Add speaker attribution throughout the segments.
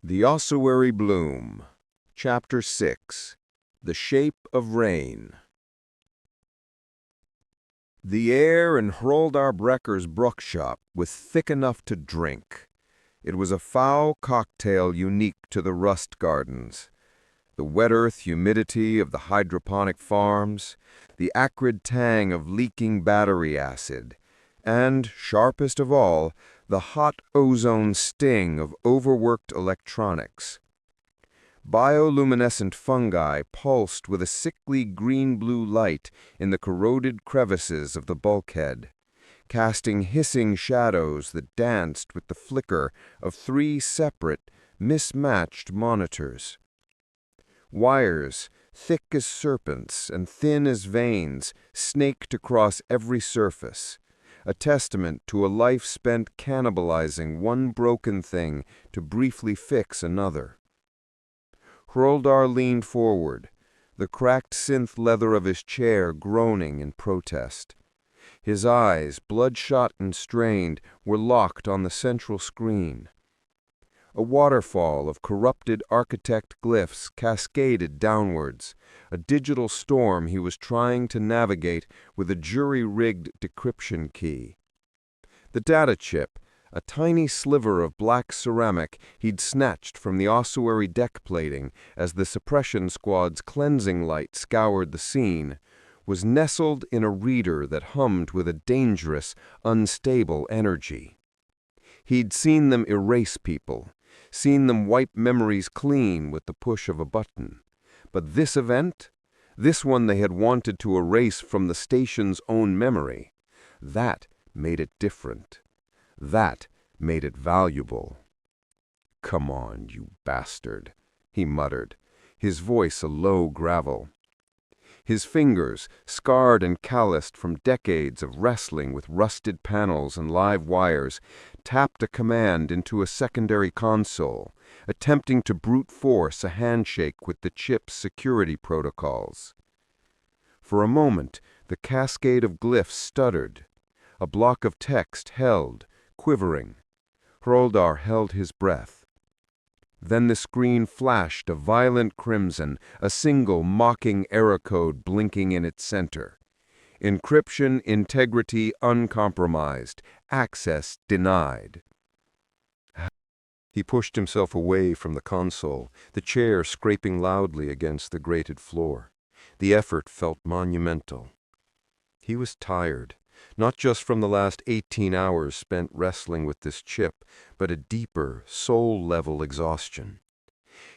Speaker 1: The Ossuary Bloom, Chapter 6, The Shape of Rain. The air in Hroldar Brekker's brookshop was thick enough to drink. It was a foul cocktail unique to the rust gardens. The wet earth humidity of the hydroponic farms, the acrid tang of leaking battery acid, and, sharpest of all, the hot ozone sting of overworked electronics. Bioluminescent fungi pulsed with a sickly green-blue light in the corroded crevices of the bulkhead, casting hissing shadows that danced with the flicker of three separate, mismatched monitors. Wires, thick as serpents and thin as veins, snaked across every surface, a testament to a life spent cannibalizing one broken thing to briefly fix another. Hroldar leaned forward, the cracked synth leather of his chair groaning in protest. His eyes, bloodshot and strained, were locked on the central screen. A waterfall of corrupted architect glyphs cascaded downwards, a digital storm he was trying to navigate with a jury-rigged decryption key. The data chip, a tiny sliver of black ceramic he'd snatched from the ossuary deck plating as the suppression squad's cleansing light scoured the scene, was nestled in a reader that hummed with a dangerous, unstable energy. He'd seen them erase people, seen them wipe memories clean with the push of a button. But this event, this one they had wanted to erase from the station's own memory, that made it different. That made it valuable. "Come on, you bastard," he muttered, his voice a low gravel. His fingers, scarred and calloused from decades of wrestling with rusted panels and live wires, tapped a command into a secondary console, attempting to brute force a handshake with the chip's security protocols. For a moment, the cascade of glyphs stuttered. A block of text held, quivering. Hroldar held his breath. Then the screen flashed a violent crimson, a single mocking error code blinking in its center. Encryption integrity uncompromised. Access denied. He pushed himself away from the console, the chair scraping loudly against the grated floor. The effort felt monumental. He was tired, not just from the last 18 hours spent wrestling with this chip, but a deeper, soul-level exhaustion.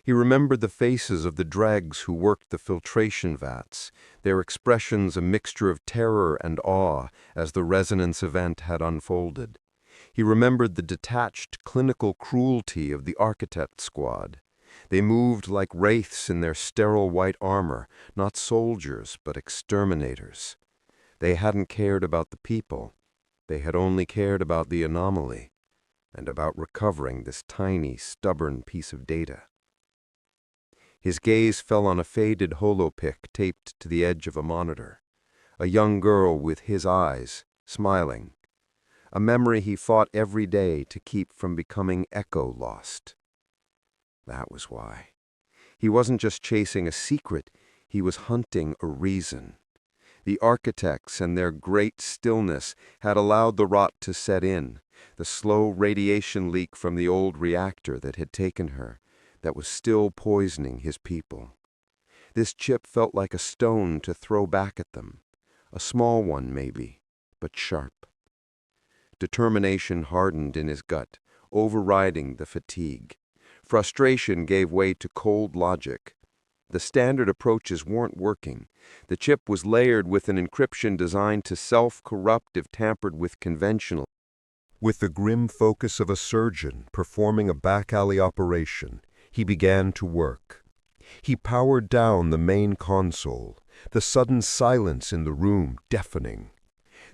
Speaker 1: He remembered the faces of the dregs who worked the filtration vats, their expressions a mixture of terror and awe as the resonance event had unfolded. He remembered the detached, clinical cruelty of the architect squad. They moved like wraiths in their sterile white armor, not soldiers, but exterminators. They hadn't cared about the people. They had only cared about the anomaly, and about recovering this tiny, stubborn piece of data. His gaze fell on a faded holopic taped to the edge of a monitor. A young girl with his eyes, smiling. A memory he fought every day to keep from becoming echo-lost. That was why. He wasn't just chasing a secret, he was hunting a reason. The architects and their great stillness had allowed the rot to set in, the slow radiation leak from the old reactor that had taken her, that was still poisoning his people. This chip felt like a stone to throw back at them, a small one maybe, but sharp. Determination hardened in his gut, overriding the fatigue. Frustration gave way to cold logic. The standard approaches weren't working. The chip was layered with an encryption designed to self-corrupt if tampered with conventional. With the grim focus of a surgeon performing a back-alley operation, he began to work. He powered down the main console, the sudden silence in the room deafening.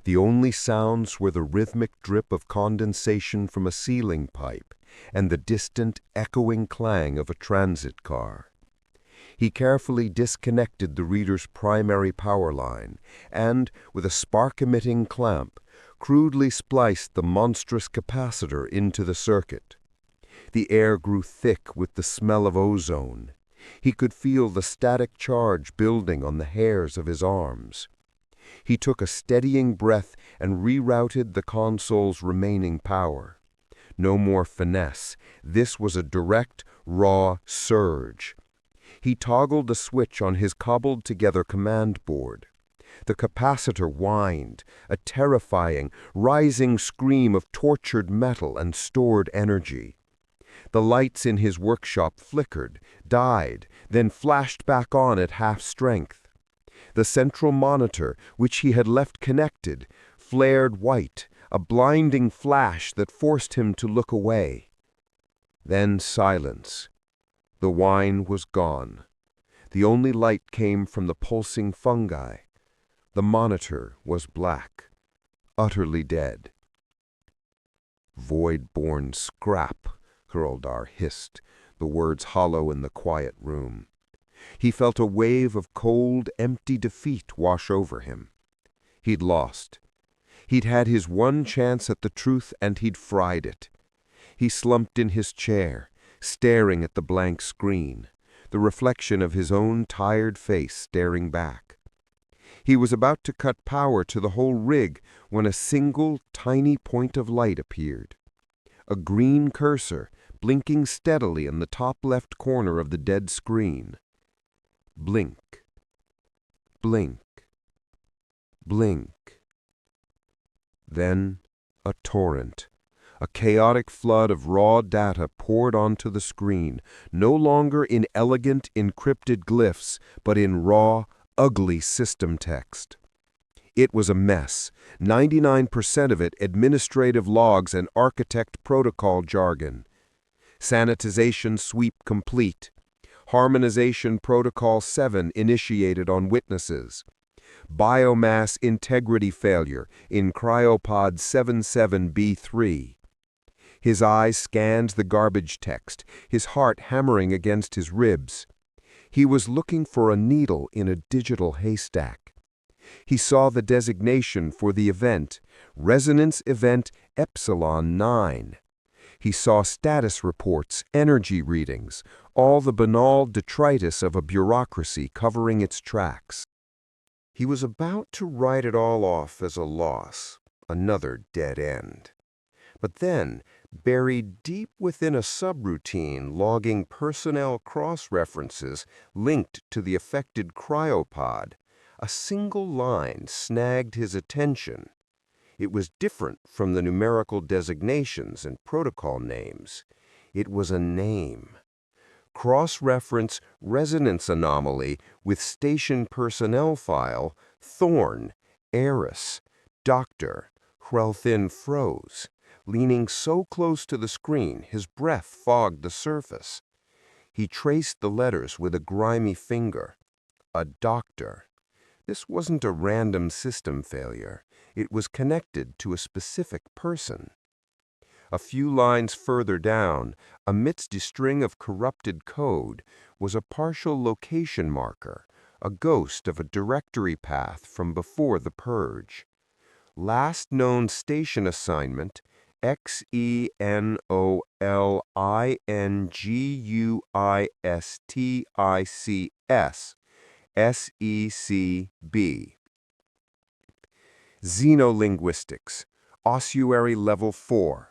Speaker 1: The only sounds were the rhythmic drip of condensation from a ceiling pipe and the distant, echoing clang of a transit car. He carefully disconnected the reader's primary power line and, with a spark-emitting clamp, crudely spliced the monstrous capacitor into the circuit. The air grew thick with the smell of ozone. He could feel the static charge building on the hairs of his arms. He took a steadying breath and rerouted the console's remaining power. No more finesse. This was a direct, raw surge. He toggled a switch on his cobbled-together command board. The capacitor whined, a terrifying, rising scream of tortured metal and stored energy. The lights in his workshop flickered, died, then flashed back on at half strength. The central monitor, which he had left connected, flared white, a blinding flash that forced him to look away. Then silence. The wine was gone. The only light came from the pulsing fungi. The monitor was black, utterly dead. "Void-born scrap," Hroldar hissed, the words hollow in the quiet room. He felt a wave of cold, empty defeat wash over him. He'd lost. He'd had his one chance at the truth, and he'd fried it. He slumped in his chair, staring at the blank screen, the reflection of his own tired face staring back. He was about to cut power to the whole rig when a single, tiny point of light appeared. A green cursor, blinking steadily in the top left corner of the dead screen. Blink. Blink. Blink. Then a torrent. A chaotic flood of raw data poured onto the screen, no longer in elegant, encrypted glyphs, but in raw, ugly system text. It was a mess, 99% of it administrative logs and architect protocol jargon. Sanitization sweep complete. Harmonization Protocol 7 initiated on witnesses. Biomass integrity failure in Cryopod 77B3. His eyes scanned the garbage text, his heart hammering against his ribs. He was looking for a needle in a digital haystack. He saw the designation for the event, Resonance Event Epsilon 9. He saw status reports, energy readings, all the banal detritus of a bureaucracy covering its tracks. He was about to write it all off as a loss, another dead end. But then, buried deep within a subroutine logging personnel cross-references linked to the affected cryopod, a single line snagged his attention. It was different from the numerical designations and protocol names. It was a name. Cross-reference resonance anomaly with station personnel file, Thorn, Heiress, Doctor. Hrelthin froze. Leaning so close to the screen, his breath fogged the surface. He traced the letters with a grimy finger. A doctor. This wasn't a random system failure. It was connected to a specific person. A few lines further down, amidst a string of corrupted code, was a partial location marker, a ghost of a directory path from before the purge. Last known station assignment, XENOLINGUISTICS, SECB. Xenolinguistics, Ossuary Level 4.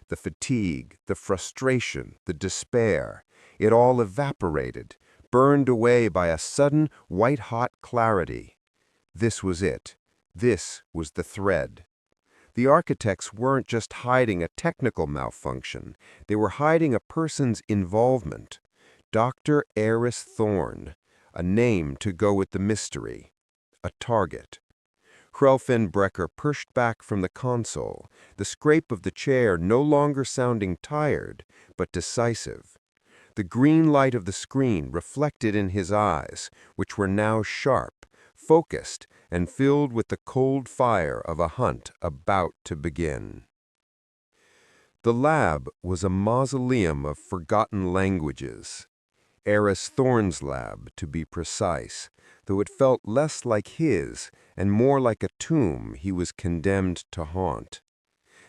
Speaker 1: The fatigue, the frustration, the despair, it all evaporated, burned away by a sudden, white-hot clarity. This was it. This was the thread. The architects weren't just hiding a technical malfunction. They were hiding a person's involvement. Dr. Heiress Thorn, a name to go with the mystery. A target. Hroldar Brekker pushed back from the console, the scrape of the chair no longer sounding tired, but decisive. The green light of the screen reflected in his eyes, which were now sharp, focused, and filled with the cold fire of a hunt about to begin. The lab was a mausoleum of forgotten languages. Heiress Thorn's lab, to be precise, though it felt less like his and more like a tomb he was condemned to haunt.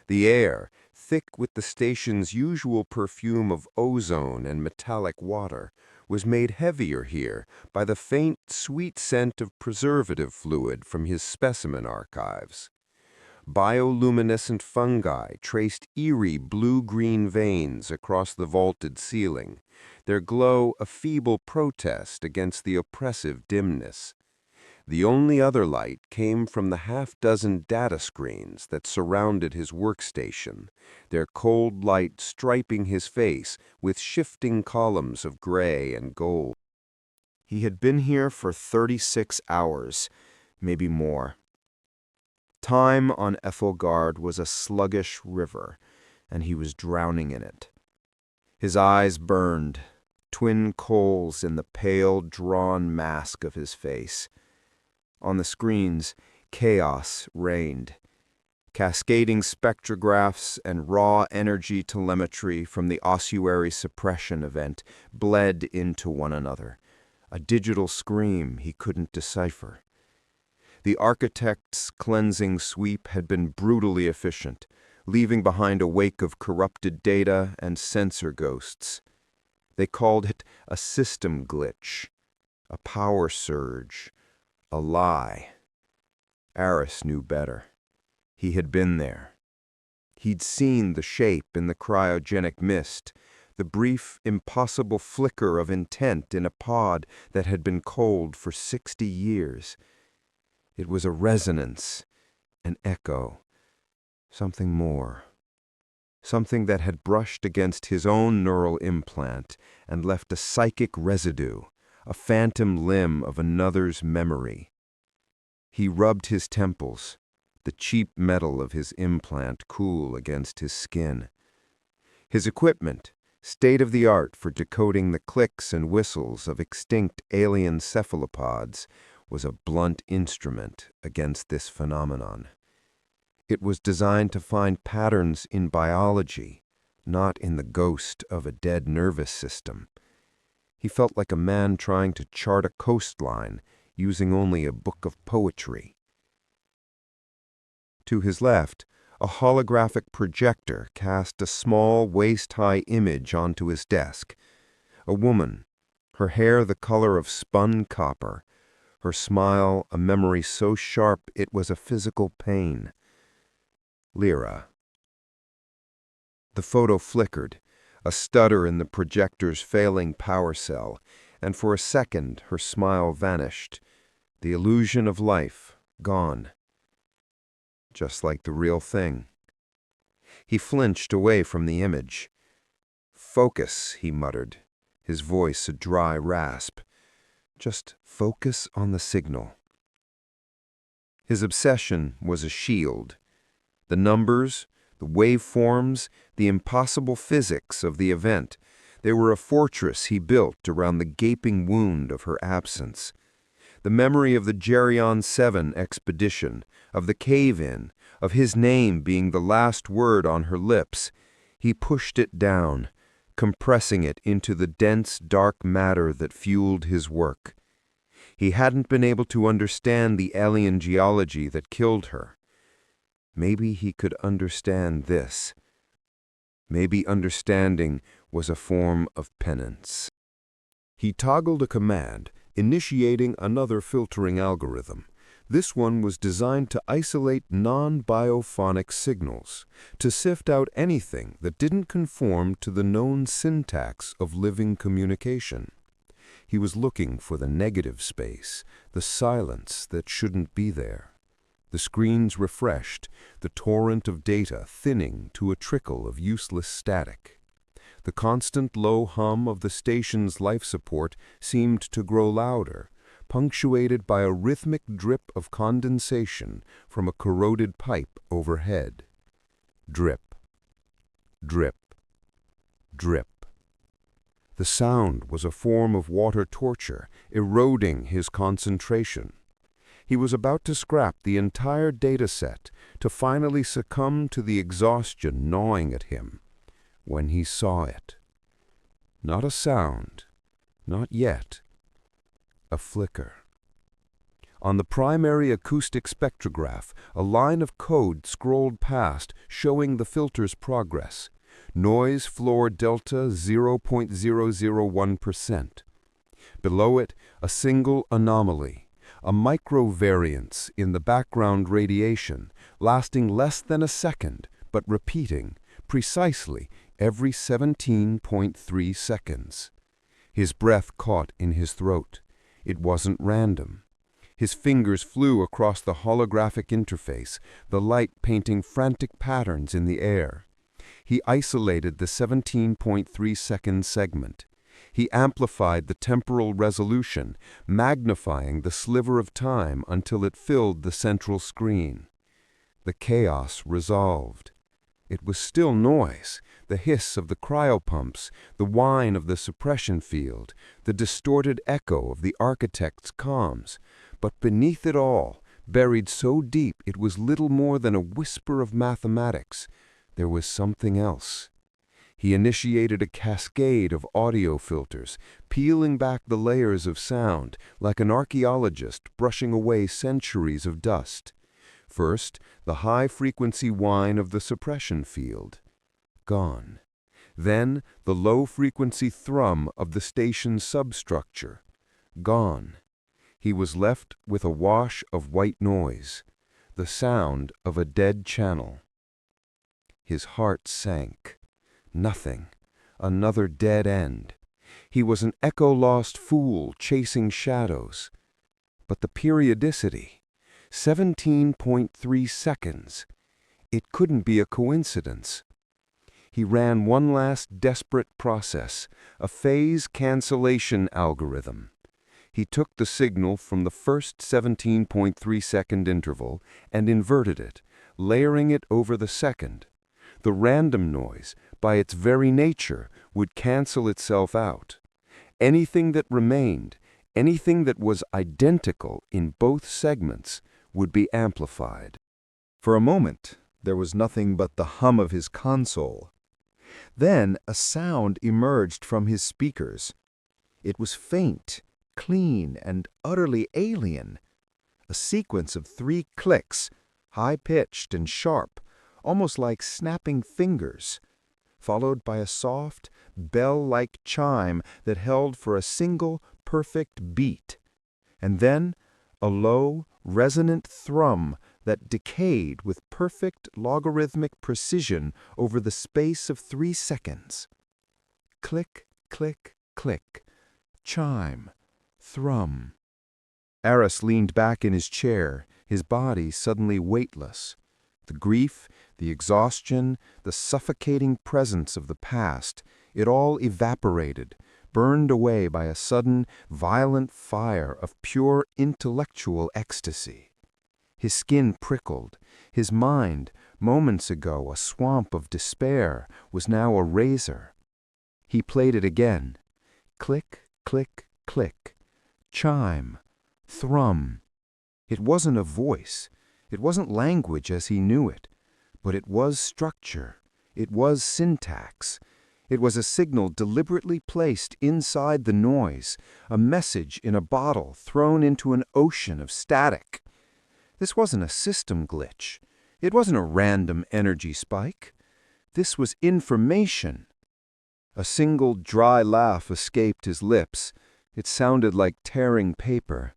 Speaker 1: The air, thick with the station's usual perfume of ozone and metallic water, was made heavier here by the faint, sweet scent of preservative fluid from his specimen archives. Bioluminescent fungi traced eerie blue-green veins across the vaulted ceiling, their glow a feeble protest against the oppressive dimness. The only other light came from the half-dozen data screens that surrounded his workstation, their cold light striping his face with shifting columns of gray and gold.
Speaker 2: He had been here for 36 hours, maybe more. Time on Ethelgard was a sluggish river, and he was drowning in it. His eyes burned, twin coals in the pale, drawn mask of his face. On the screens, chaos reigned. Cascading spectrographs and raw energy telemetry from the Ossuary suppression event bled into one another, a digital scream he couldn't decipher. The architect's cleansing sweep had been brutally efficient, leaving behind a wake of corrupted data and sensor ghosts. They called it a system glitch, a power surge, a lie. Aris knew better. He had been there. He'd seen the shape in the cryogenic mist, the brief, impossible flicker of intent in a pod that had been cold for 60 years. It was a resonance, an echo, something more. Something that had brushed against his own neural implant and left a psychic residue, a phantom limb of another's memory. He rubbed his temples, the cheap metal of his implant cool against his skin. His equipment, state-of-the-art for decoding the clicks and whistles of extinct alien cephalopods, was a blunt instrument against this phenomenon. It was designed to find patterns in biology, not in the ghost of a dead nervous system. He felt like a man trying to chart a coastline using only a book of poetry. To his left, a holographic projector cast a small, waist-high image onto his desk. A woman, her hair the color of spun copper, her smile a memory so sharp it was a physical pain. Lyra. The photo flickered, a stutter in the projector's failing power cell, and for a second her smile vanished, the illusion of life gone. Just like the real thing. He flinched away from the image. "Focus," he muttered, his voice a dry rasp. "Just focus on the signal." His obsession was a shield. The numbers, the waveforms, the impossible physics of the event, they were a fortress he built around the gaping wound of her absence. The memory of the Geryon 7 expedition, of the cave-in, of his name being the last word on her lips, he pushed it down, compressing it into the dense, dark matter that fueled his work. He hadn't been able to understand the alien geology that killed her. Maybe he could understand this. Maybe understanding was a form of penance. He toggled a command, initiating another filtering algorithm. This one was designed to isolate non-biophonic signals, to sift out anything that didn't conform to the known syntax of living communication. He was looking for the negative space, the silence that shouldn't be there. The screens refreshed, the torrent of data thinning to a trickle of useless static. The constant low hum of the station's life support seemed to grow louder, punctuated by a rhythmic drip of condensation from a corroded pipe overhead. Drip, drip, drip. The sound was a form of water torture, eroding his concentration. He was about to scrap the entire data set, to finally succumb to the exhaustion gnawing at him, when he saw it. Not a sound, not yet. A flicker.
Speaker 1: On the primary acoustic spectrograph, a line of code scrolled past showing the filter's progress. Noise floor delta 0.001%. Below it, a single anomaly, a microvariance in the background radiation, lasting less than a second, but repeating precisely every 17.3 seconds. His breath caught in his throat. It wasn't random. His fingers flew across the holographic interface, the light painting frantic patterns in the air. He isolated the 17.3-second segment. He amplified the temporal resolution, magnifying the sliver of time until it filled the central screen. The chaos resolved. It was still noise, the hiss of the cryopumps, the whine of the suppression field, the distorted echo of the architect's comms. But beneath it all, buried so deep it was little more than a whisper of mathematics, there was something else. He initiated a cascade of audio filters, peeling back the layers of sound like an archaeologist brushing away centuries of dust. First, the high-frequency whine of the suppression field. Gone. Then, the low-frequency thrum of the station's substructure. Gone. He was left with a wash of white noise, the sound of a dead channel. His heart sank. Nothing. Another dead end. He was an echo-lost fool chasing shadows. But the periodicity, 17.3 seconds. It couldn't be a coincidence. He ran one last desperate process, a phase cancellation algorithm. He took the signal from the first 17.3-second interval and inverted it, layering it over the second. The random noise, by its very nature, would cancel itself out. Anything that remained, anything that was identical in both segments, would be amplified.
Speaker 2: For a moment, there was nothing but the hum of his console. Then a sound emerged from his speakers. It was faint, clean, and utterly alien. A sequence of 3 clicks, high-pitched and sharp, almost like snapping fingers, followed by a soft, bell-like chime that held for a single, perfect beat, and then a low, resonant thrum that decayed with perfect logarithmic precision over the space of 3 seconds. Click, click, click. Chime. Thrum. Aris leaned back in his chair, his body suddenly weightless. The grief, the exhaustion, the suffocating presence of the past, it all evaporated, burned away by a sudden, violent fire of pure intellectual ecstasy. His skin prickled. His mind, moments ago a swamp of despair, was now a razor. He played it again. Click, click, click. Chime. Thrum. It wasn't a voice. It wasn't language as he knew it. But it was structure. It was syntax. It was a signal deliberately placed inside the noise, a message in a bottle thrown into an ocean of static. This wasn't a system glitch. It wasn't a random energy spike. This was information. A single dry laugh escaped his lips. It sounded like tearing paper.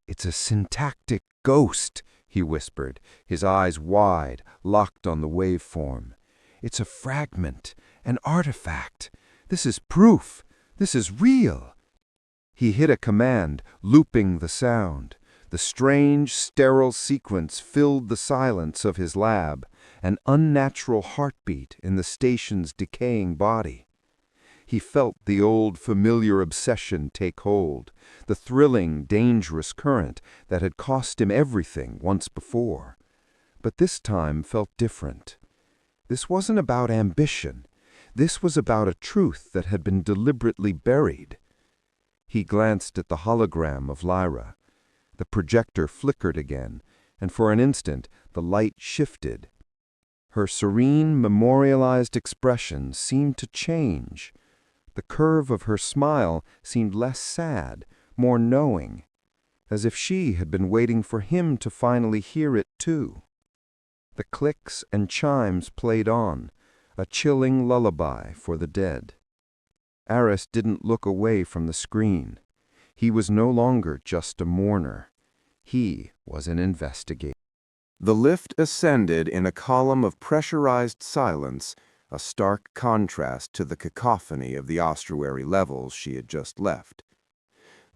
Speaker 2: "It's a syntactic ghost," he whispered, his eyes wide, locked on the waveform. "It's a fragment, an artifact. This is proof. This is real." He hit a command, looping the sound. The strange, sterile sequence filled the silence of his lab, an unnatural heartbeat in the station's decaying body. He felt the old familiar obsession take hold, the thrilling, dangerous current that had cost him everything once before. But this time felt different. This wasn't about ambition. This was about a truth that had been deliberately buried. He glanced at the hologram of Lyra. The projector flickered again, and for an instant the light shifted. Her serene, memorialized expression seemed to change. The curve of her smile seemed less sad, more knowing. as if she had been waiting for him to finally hear it too. The clicks and chimes played on, a chilling lullaby for the dead. Aris didn't look away from the screen. He was no longer just a mourner. He was an investigator. The lift ascended in a column of pressurized silence, a stark contrast to the cacophony of the ossuary levels she had just left.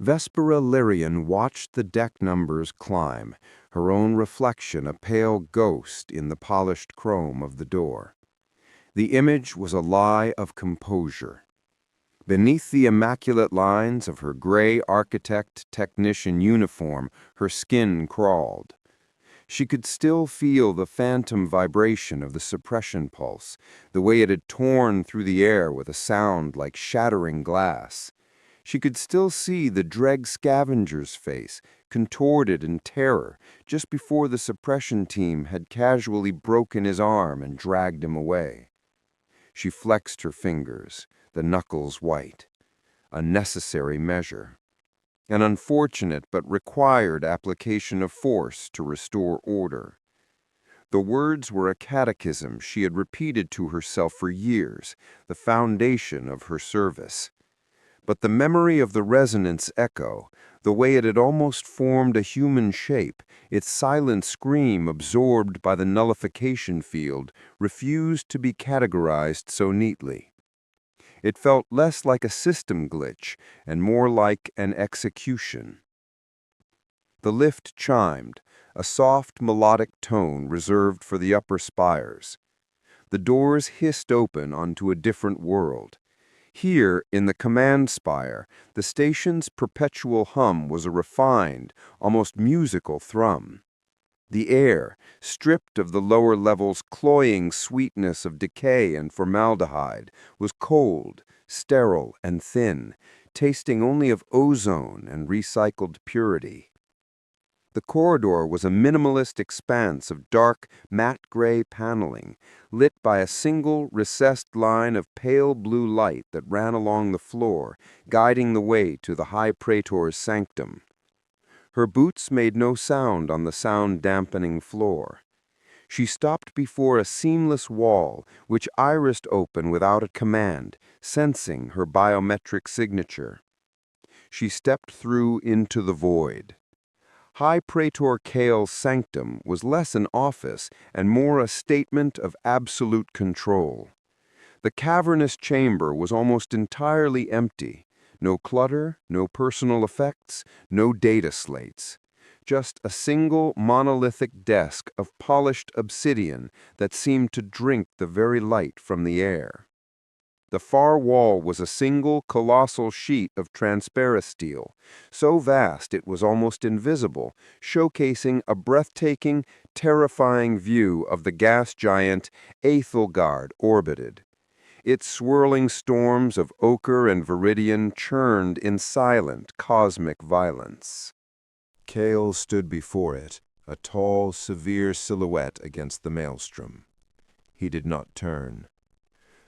Speaker 2: Vespera Lyrian watched the deck numbers climb, her own reflection a pale ghost in the polished chrome of the door. The image was a lie of composure. Beneath the immaculate lines of her gray architect-technician uniform, her skin crawled. She could still feel the phantom vibration of the suppression pulse, the way it had torn through the air with a sound like shattering glass. She could still see the dread scavenger's face, contorted in terror, just before the suppression team had casually broken his arm and dragged him away. She flexed her fingers, the knuckles white. A necessary measure. An unfortunate but required application of force to restore order. The words were a catechism she had repeated to herself for years, the foundation of her service. But the memory of the resonance echo, the way it had almost formed a human shape, its silent scream absorbed by the nullification field, refused to be categorized so neatly. It felt less like a system glitch and more like an execution. The lift chimed, a soft melodic tone reserved for the upper spires. The doors hissed open onto a different world. Here, in the command spire, the station's perpetual hum was a refined, almost musical thrum. The air, stripped of the lower level's cloying sweetness of decay and formaldehyde, was cold, sterile, and thin, tasting only of ozone and recycled purity. The corridor was a minimalist expanse of dark, matte gray paneling, lit by a single, recessed line of pale blue light that ran along the floor, guiding the way to the High Praetor's sanctum. Her boots made no sound on the sound-dampening floor. She stopped before a seamless wall, which irised open without a command, sensing her biometric signature. She stepped through into the void. High Praetor Kale's sanctum was less an office and more a statement of absolute control. The cavernous chamber was almost entirely empty. No clutter, no personal effects, no data slates. Just a single monolithic desk of polished obsidian that seemed to drink the very light from the air. The far wall was a single colossal sheet of transparent steel, so vast it was almost invisible, showcasing a breathtaking, terrifying view of the gas giant Hroldar orbited. Its swirling storms of ochre and viridian churned in silent, cosmic violence. Kale stood before it, a tall, severe silhouette against the maelstrom. He did not turn.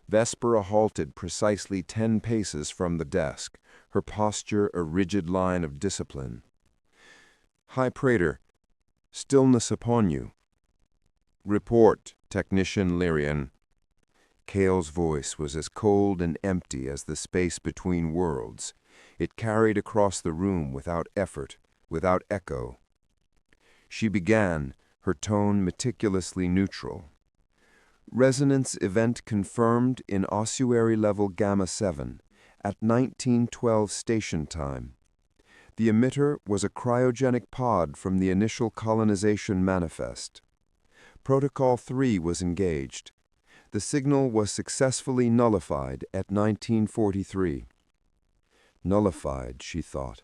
Speaker 2: Vespera halted precisely 10 paces from the desk, her posture a rigid line of discipline. "High Praetor, stillness upon you." "Report, Technician Lyrian." Kale's voice was as cold and empty as the space between worlds. It carried across the room without effort, without echo. She began, her tone meticulously neutral. "Resonance event confirmed in Ossuary level Gamma 7 at 1912 station time. The emitter was a cryogenic pod from the initial colonization manifest. Protocol 3 was engaged. The signal was successfully nullified at 1943. Nullified, she thought,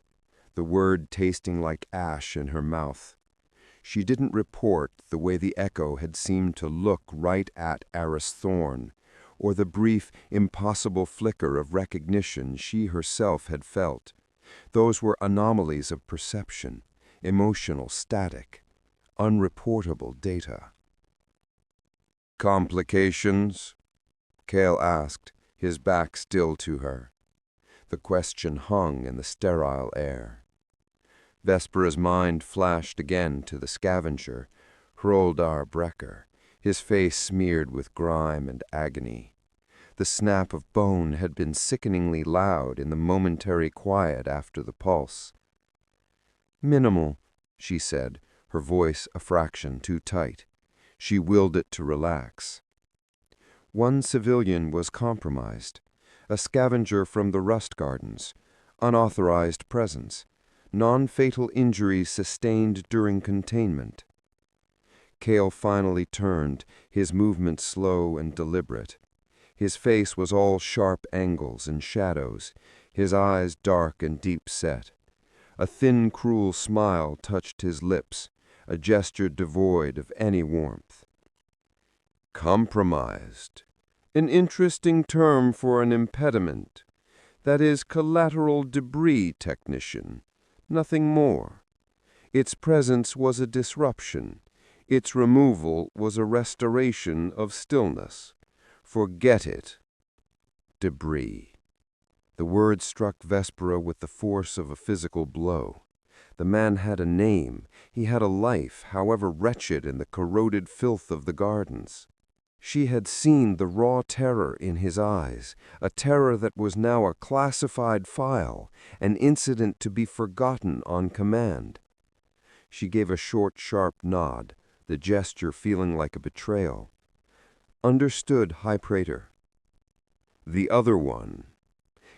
Speaker 2: the word tasting like ash in her mouth. She didn't report the way the echo had seemed to look right at Aris Thorne, or the brief, impossible flicker of recognition she herself had felt. Those were anomalies of perception, emotional static, unreportable data. "Complications?" Kale asked, his back still to her. The question hung in the sterile air.
Speaker 1: Vespera's mind flashed again to the scavenger, Hroldar Brekker, his face smeared with grime and agony. The snap of bone had been sickeningly loud in the momentary quiet after the pulse. "Minimal," she said, her voice a fraction too tight. She willed it to relax. One civilian was compromised, a scavenger from the Rust Gardens, unauthorized presence, non-fatal injuries sustained during containment. Cale finally turned, his movements slow and deliberate. His face was all sharp angles and shadows, his eyes dark and deep-set. A thin, cruel smile touched his lips, a gesture devoid of any warmth. "Compromised. An interesting term for an impediment. That is collateral debris, technician. Nothing more. Its presence was a disruption. Its removal was a restoration of stillness. Forget it. Debris." The word struck Vespera with the force of a physical blow. The man had a name. He had a life, however wretched, in the corroded filth of the gardens. She had seen the raw terror in his eyes, a terror that was now a classified file, an incident to be forgotten on command. She gave a short, sharp nod, the gesture feeling like a betrayal. "Understood, High Praetor." "The other one."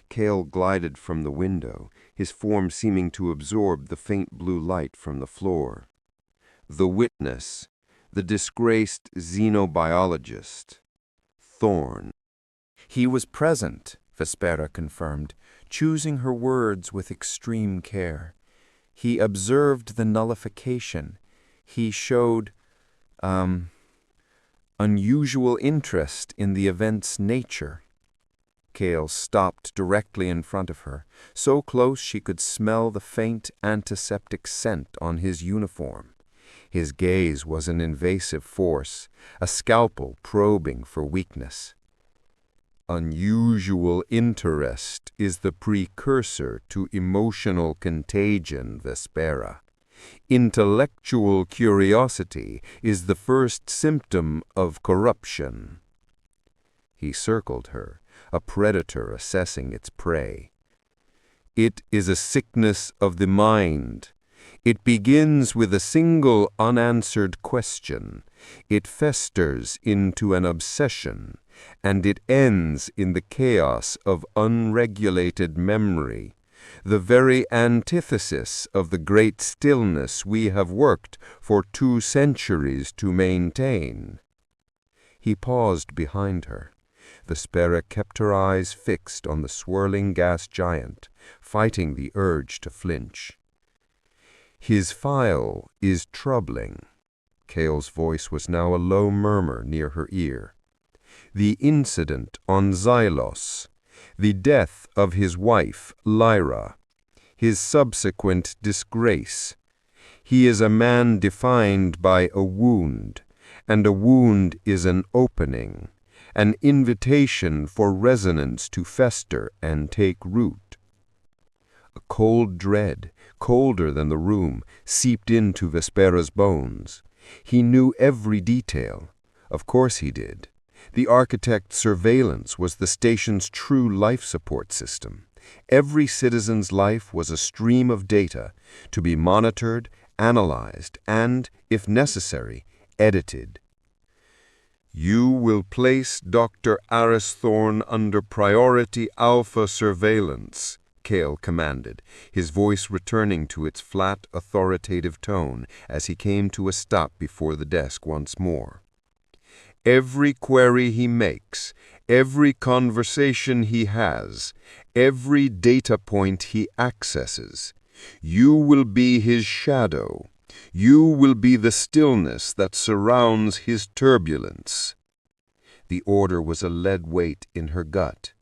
Speaker 1: Cale glided from the window, his form seeming to absorb the faint blue light from the floor. "The witness, the disgraced xenobiologist, Thorn."
Speaker 3: "He was present," Vespera confirmed, choosing her words with extreme care. "He observed the nullification. He showed, unusual interest in the event's nature." Cale stopped directly in front of her, so close she could smell the faint antiseptic scent on his uniform. His gaze was an invasive force, a scalpel probing for weakness. "Unusual interest is the precursor to emotional contagion, Vespera. Intellectual curiosity is the first symptom of corruption." He circled her, a predator assessing its prey. "It is a sickness of the mind. It begins with a single unanswered question. It festers into an obsession, and it ends in the chaos of unregulated memory, the very antithesis of the great stillness we have worked for 2 centuries to maintain." He paused behind her. Vespera kept her eyes fixed on the swirling gas giant, fighting the urge to flinch. "His file is troubling." Cale's voice was now a low murmur near her ear. "The incident on Xylos, the death of his wife, Lyra, his subsequent disgrace. He is a man defined by a wound, and a wound is an opening, an invitation for resonance to fester and take root." A cold dread, colder than the room, seeped into Vespera's bones. He knew every detail. Of course he did. The architect's surveillance was the station's true life support system. Every citizen's life was a stream of data, to be monitored, analyzed, and, if necessary, edited. "You will place Dr. Aris Thorn under priority alpha surveillance," Cale commanded, his voice returning to its flat, authoritative tone as he came to a stop before the desk once more. "Every query he makes, every conversation he has, every data point he accesses, you will be his shadow. You will be the stillness that surrounds his turbulence." The order was a lead weight in her gut.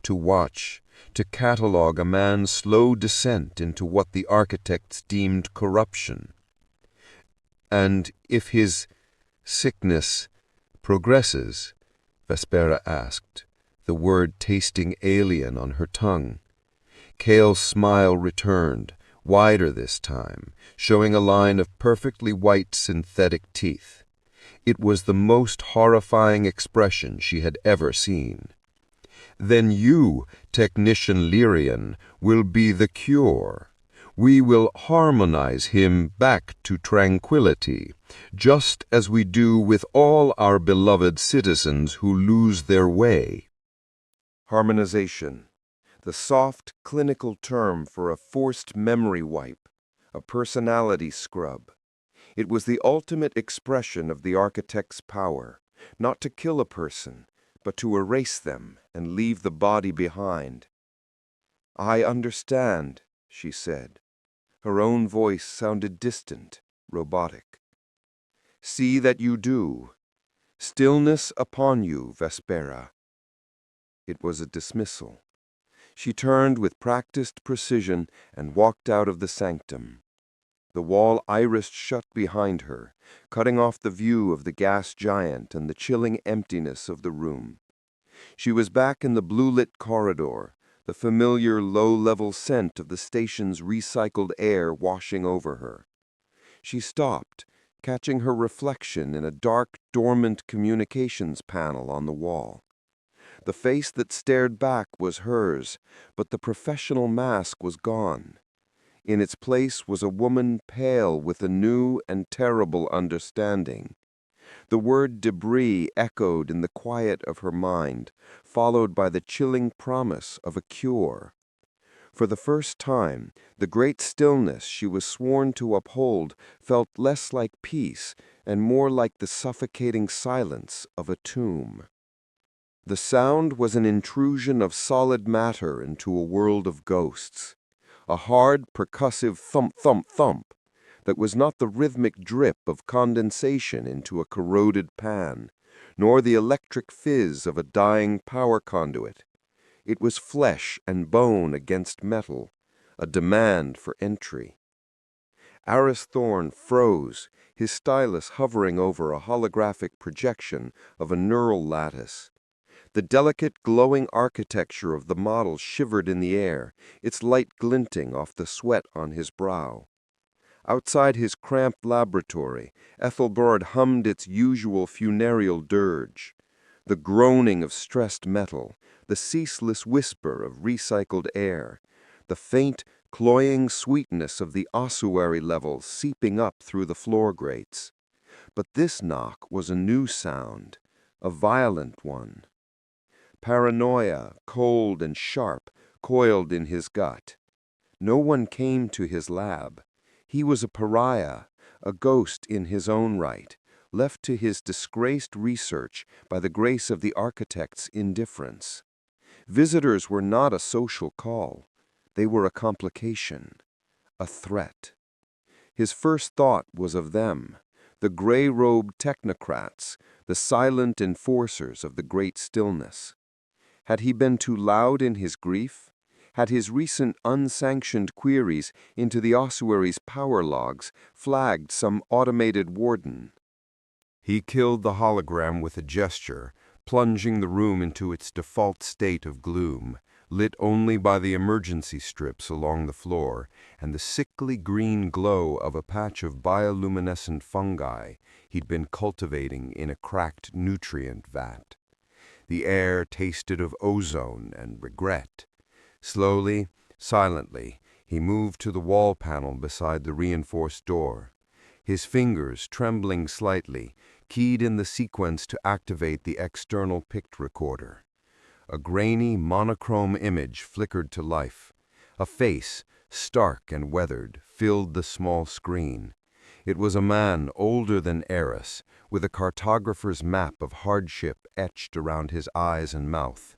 Speaker 3: To watch, to catalog a man's slow descent into what the architects deemed corruption. "And if his sickness progresses?" Vespera asked, the word tasting alien on her tongue. Cale's smile returned, wider this time, showing a line of perfectly white synthetic teeth. It was the most horrifying expression she had ever seen. "Then you, Technician Lyrian, will be the cure. We will harmonize him back to tranquility, just as we do with all our beloved citizens who lose their way."
Speaker 1: Harmonization, the soft, clinical term for a forced memory wipe, a personality scrub. It was the ultimate expression of the architect's power, not to kill a person, but to erase them and leave the body behind. "I understand," she said. Her own voice sounded distant, robotic. "See that you do. Stillness upon you, Vespera." It was a dismissal. She turned with practiced precision and walked out of the sanctum. The wall irised shut behind her, cutting off the view of the gas giant and the chilling emptiness of the room. She was back in the blue-lit corridor, the familiar low-level scent of the station's recycled air washing over her. She stopped, catching her reflection in a dark, dormant communications panel on the wall. The face that stared back was hers, but the professional mask was gone. In its place was a woman pale with a new and terrible understanding. The word debris echoed in the quiet of her mind, followed by the chilling promise of a cure. For the first time, the great stillness she was sworn to uphold felt less like peace and more like the suffocating silence of a tomb. The sound was an intrusion of solid matter into a world of ghosts. A hard, percussive thump-thump-thump that was not the rhythmic drip of condensation into a corroded pan, nor the electric fizz of a dying power conduit. It was flesh and bone against metal, a demand for entry. Aris Thorne froze, his stylus hovering over a holographic projection of a neural lattice. The delicate, glowing architecture of the model shivered in the air, its light glinting off the sweat on his brow. Outside his cramped laboratory, Ethelbard hummed its usual funereal dirge. The groaning of stressed metal, the ceaseless whisper of recycled air, the faint, cloying sweetness of the ossuary levels seeping up through the floor grates. But this knock was a new sound, a violent one. Paranoia, cold and sharp, coiled in his gut. No one came to his lab. He was a pariah, a ghost in his own right, left to his disgraced research by the grace of the architect's indifference. Visitors were not a social call. They were a complication, a threat. His first thought was of them, the gray-robed technocrats, the silent enforcers of the great stillness. Had he been too loud in his grief? Had his recent unsanctioned queries into the ossuary's power logs flagged some automated warden?
Speaker 2: He killed the hologram with a gesture, plunging the room into its default state of gloom, lit only by the emergency strips along the floor and the sickly green glow of a patch of bioluminescent fungi he'd been cultivating in a cracked nutrient vat. The air tasted of ozone and regret. Slowly, silently, he moved to the wall panel beside the reinforced door. His fingers, trembling slightly, keyed in the sequence to activate the external pict recorder. A grainy, monochrome image flickered to life. A face, stark and weathered, filled the small screen. It was a man older than Eris, with a cartographer's map of hardship etched around his eyes and mouth.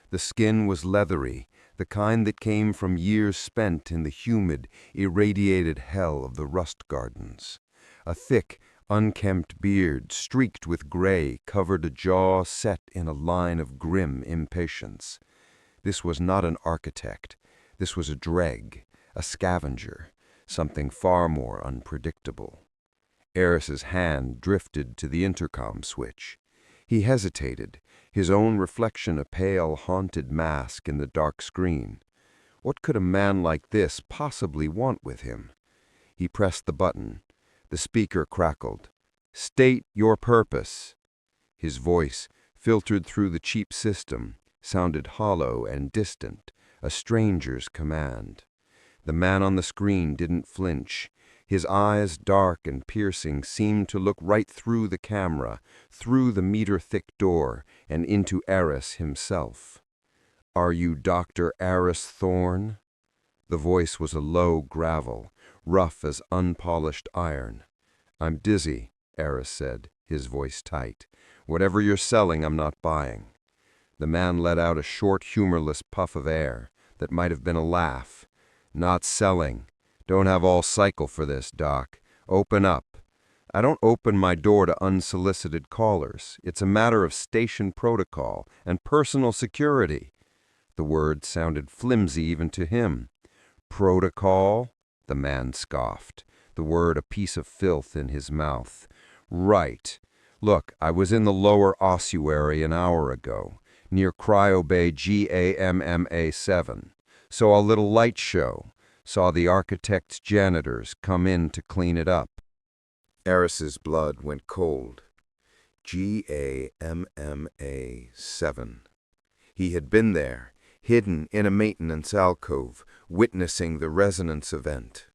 Speaker 2: The skin was leathery, the kind that came from years spent in the humid, irradiated hell of the rust gardens. A thick, unkempt beard, streaked with gray, covered a jaw set in a line of grim impatience. This was not an architect. This was a dreg, a scavenger, something far more unpredictable. Eris's hand drifted to the intercom switch. He hesitated, his own reflection a pale, haunted mask in the dark screen.
Speaker 1: What could a man like this possibly want with him? He pressed the button. The speaker crackled. "State your purpose." His voice, filtered through the cheap system, sounded hollow and distant, a stranger's command. The man on the screen didn't flinch. His eyes, dark and piercing, seemed to look right through the camera, through the meter-thick door, and into Eris himself. "Are you Dr. Eris Thorne?" The voice was a low gravel, rough as unpolished iron. "I'm dizzy," Eris said, his voice tight. "Whatever you're selling, I'm not buying." The man let out a short, humorless puff of air that might have been a laugh. "Not selling. Don't have all cycle for this, Doc. Open up." "I don't open my door to unsolicited callers. It's a matter of station protocol and personal security." The word sounded flimsy even to him. "Protocol?" The man scoffed, the word a piece of filth in his mouth. "Right. Look, I was in the lower Ossuary an hour ago, near Cryo Bay GAMMA7. Saw a little light show. Saw the architect's janitors come in to clean it up." Eris's blood went cold. GAMMA7. He had been there, hidden in a maintenance alcove, witnessing the resonance event.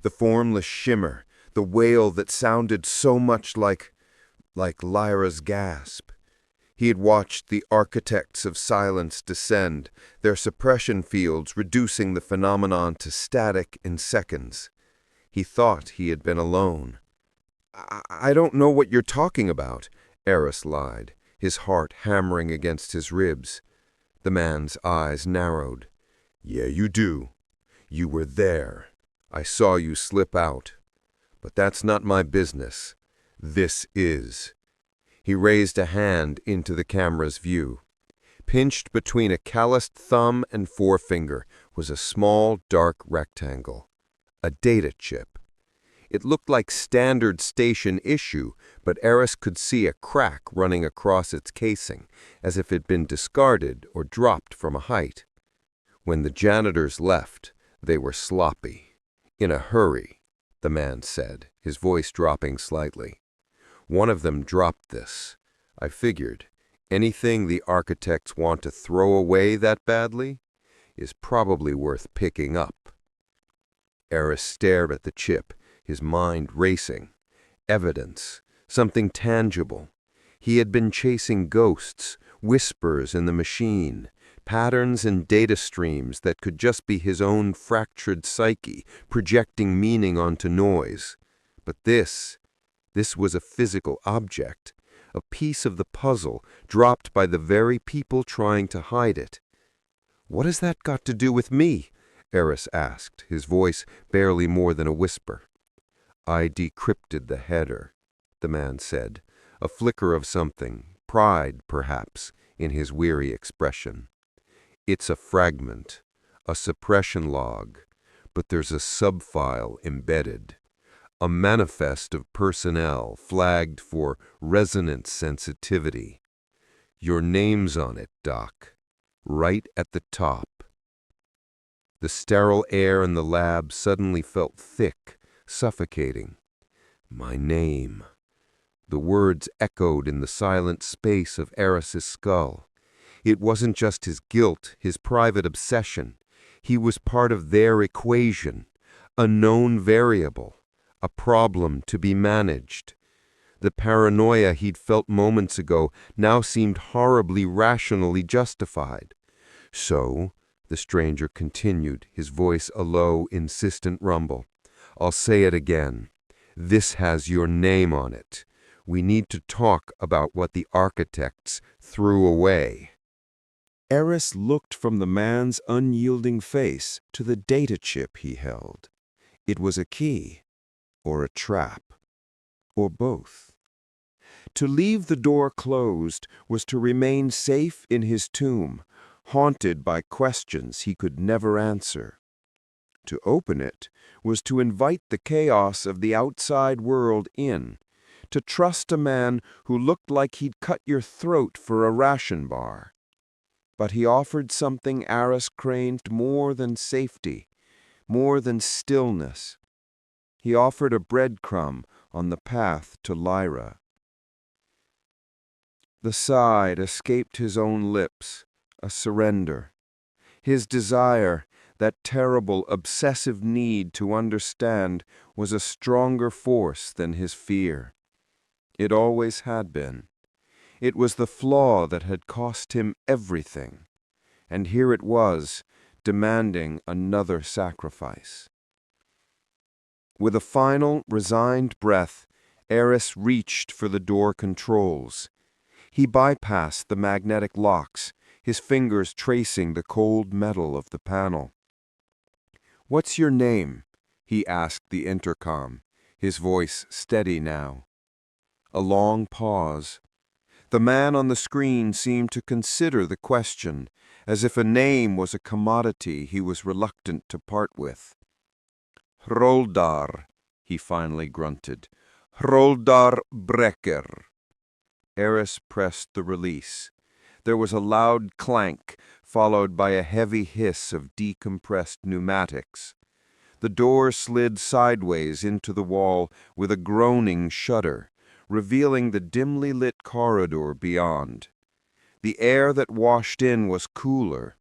Speaker 1: The formless shimmer, the wail that sounded so much like Lyra's gasp. He had watched the architects of silence descend, their suppression fields reducing the phenomenon to static in seconds. He thought he had been alone. I don't know what you're talking about," Eris lied, his heart hammering against his ribs. The man's eyes narrowed. "Yeah, you do. You were there. I saw you slip out. But that's not my business. This is." He raised a hand into the camera's view. Pinched between a calloused thumb and forefinger was a small, dark rectangle. A data chip. It looked like standard station issue, but Eris could see a crack running across its casing, as if it had been discarded or dropped from a height. When the janitors left, they were sloppy. "In a hurry," the man said, his voice dropping slightly. "One of them dropped this. I figured anything the architects want to throw away that badly is probably worth picking up." Eris stared at the chip, his mind racing. Evidence, something tangible. He had been chasing ghosts, whispers in the machine, patterns and data streams that could just be his own fractured psyche, projecting meaning onto noise. But this was a physical object, a piece of the puzzle dropped by the very people trying to hide it. "What has that got to do with me?" Eris asked, his voice barely more than a whisper. "I decrypted the header," the man said, a flicker of something, pride perhaps, in his weary expression. "It's a fragment, a suppression log, but there's a subfile embedded. A manifest of personnel flagged for resonance sensitivity. Your name's on it, Doc, right at the top." The sterile air in the lab suddenly felt thick, suffocating. "My name." The words echoed in the silent space of Eris's skull. It wasn't just his guilt, his private obsession. He was part of their equation, a known variable. A problem to be managed. The paranoia he'd felt moments ago now seemed horribly rationally justified. "So," the stranger continued, his voice a low, insistent rumble, "I'll say it again. This has your name on it. We need to talk about what the architects threw away."
Speaker 2: Eris looked from the man's unyielding face to the data chip he held. It was a key. Or a trap, or both. To leave the door closed was to remain safe in his tomb, haunted by questions he could never answer. To open it was to invite the chaos of the outside world in, to trust a man who looked like he'd cut your throat for a ration bar.
Speaker 1: But he offered something Aris craved more than safety, more than stillness. He offered a breadcrumb on the path to Lyra. The sigh escaped his own lips, a surrender. His desire, that terrible, obsessive need to understand, was a stronger force than his fear. It always had been. It was the flaw that had cost him everything. And here it was, demanding another sacrifice. With a final, resigned breath, Aris reached for the door controls. He bypassed the magnetic locks, his fingers tracing the cold metal of the panel. "What's your name?" he asked the intercom, his voice steady now. A long pause. The man on the screen seemed to consider the question, as if a name was a commodity he was reluctant to part with. "Hroldar," he finally grunted. "Hroldar Brekker." Aris pressed the release. There was a loud clank, followed by a heavy hiss of decompressed pneumatics. The door slid sideways into the wall with a groaning shudder, revealing the dimly lit corridor beyond. The air that washed in was cooler,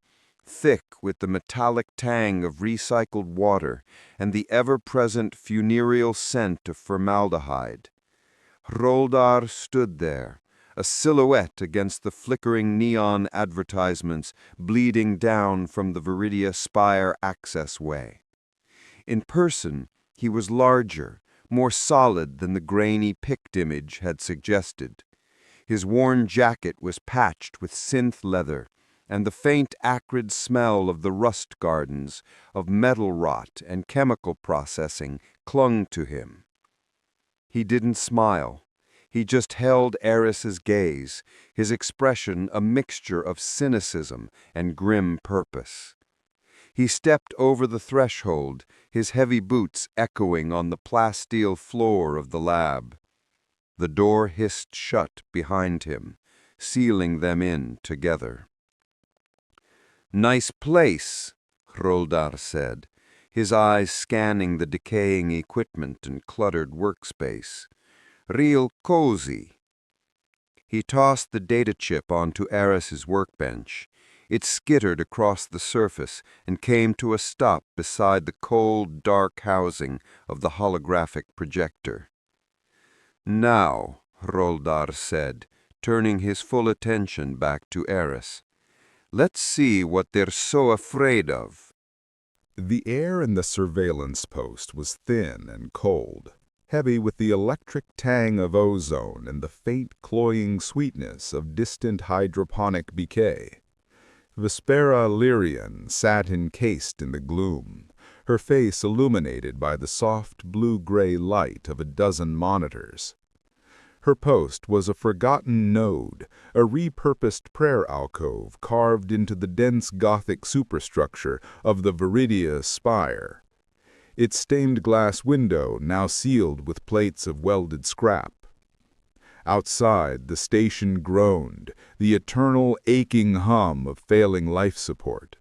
Speaker 1: thick with the metallic tang of recycled water and the ever-present funereal scent of formaldehyde. Hroldar stood there, a silhouette against the flickering neon advertisements bleeding down from the Viridia Spire access way. In person, he was larger, more solid than the grainy picked image had suggested. His worn jacket was patched with synth leather, and the faint acrid smell of the rust gardens, of metal rot and chemical processing clung to him. He didn't smile. He just held Aris's gaze, his expression a mixture of cynicism and grim purpose. He stepped over the threshold, his heavy boots echoing on the plasteel floor of the lab. The door hissed shut behind him, sealing them in together. "Nice place," Hroldar said, his eyes scanning the decaying equipment and cluttered workspace. "Real cozy." He tossed the data chip onto Aris's workbench. It skittered across the surface and came to a stop beside the cold, dark housing of the holographic projector. "Now," Hroldar said, turning his full attention back to Aris, "let's see what they're so afraid of."
Speaker 3: The air in the surveillance post was thin and cold, heavy with the electric tang of ozone and the faint cloying sweetness of distant hydroponic bouquet. Vespera Lyrian sat encased in the gloom, her face illuminated by the soft blue-gray light of a dozen monitors. Her post was a forgotten node, a repurposed prayer alcove carved into the dense Gothic superstructure of the Viridia Spire. Its stained glass window now sealed with plates of welded scrap. Outside, the station groaned, the eternal aching hum of failing life support.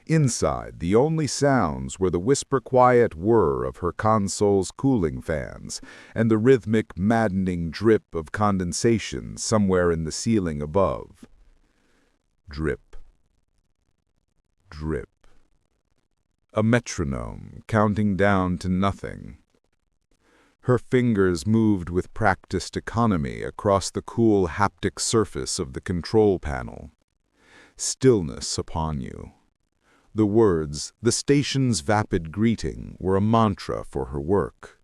Speaker 3: Inside, the only sounds were the whisper-quiet whir of her console's cooling fans and the rhythmic, maddening drip of condensation somewhere in the ceiling above. Drip. Drip. A metronome counting down to nothing. Her fingers moved with practiced economy across the cool haptic surface of the control panel. Stillness upon you. The words, the station's vapid greeting, were a mantra for her work.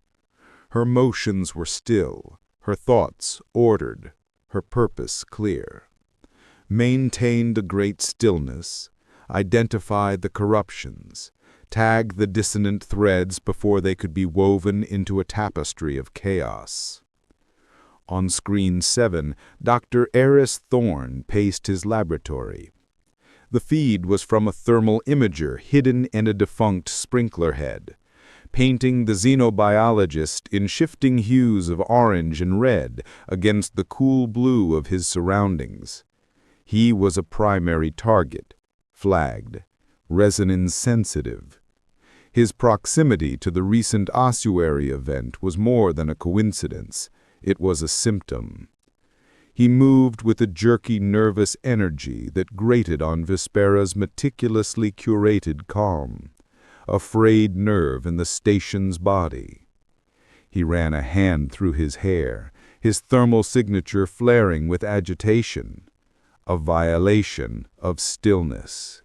Speaker 3: Her motions were still, her thoughts ordered, her purpose clear. Maintain the great stillness, identify the corruptions, tag the dissonant threads before they could be woven into a tapestry of chaos. On screen 7, Dr. Aris Thorne paced his laboratory. The feed was from a thermal imager hidden in a defunct sprinkler head, painting the xenobiologist in shifting hues of orange and red against the cool blue of his surroundings. He was a primary target, flagged, resonance sensitive. His proximity to the recent Ossuary event was more than a coincidence. It was a symptom. He moved with a jerky, nervous energy that grated on Vespera's meticulously curated calm, a frayed nerve in the station's body. He ran a hand through his hair, his thermal signature flaring with agitation, a violation of stillness.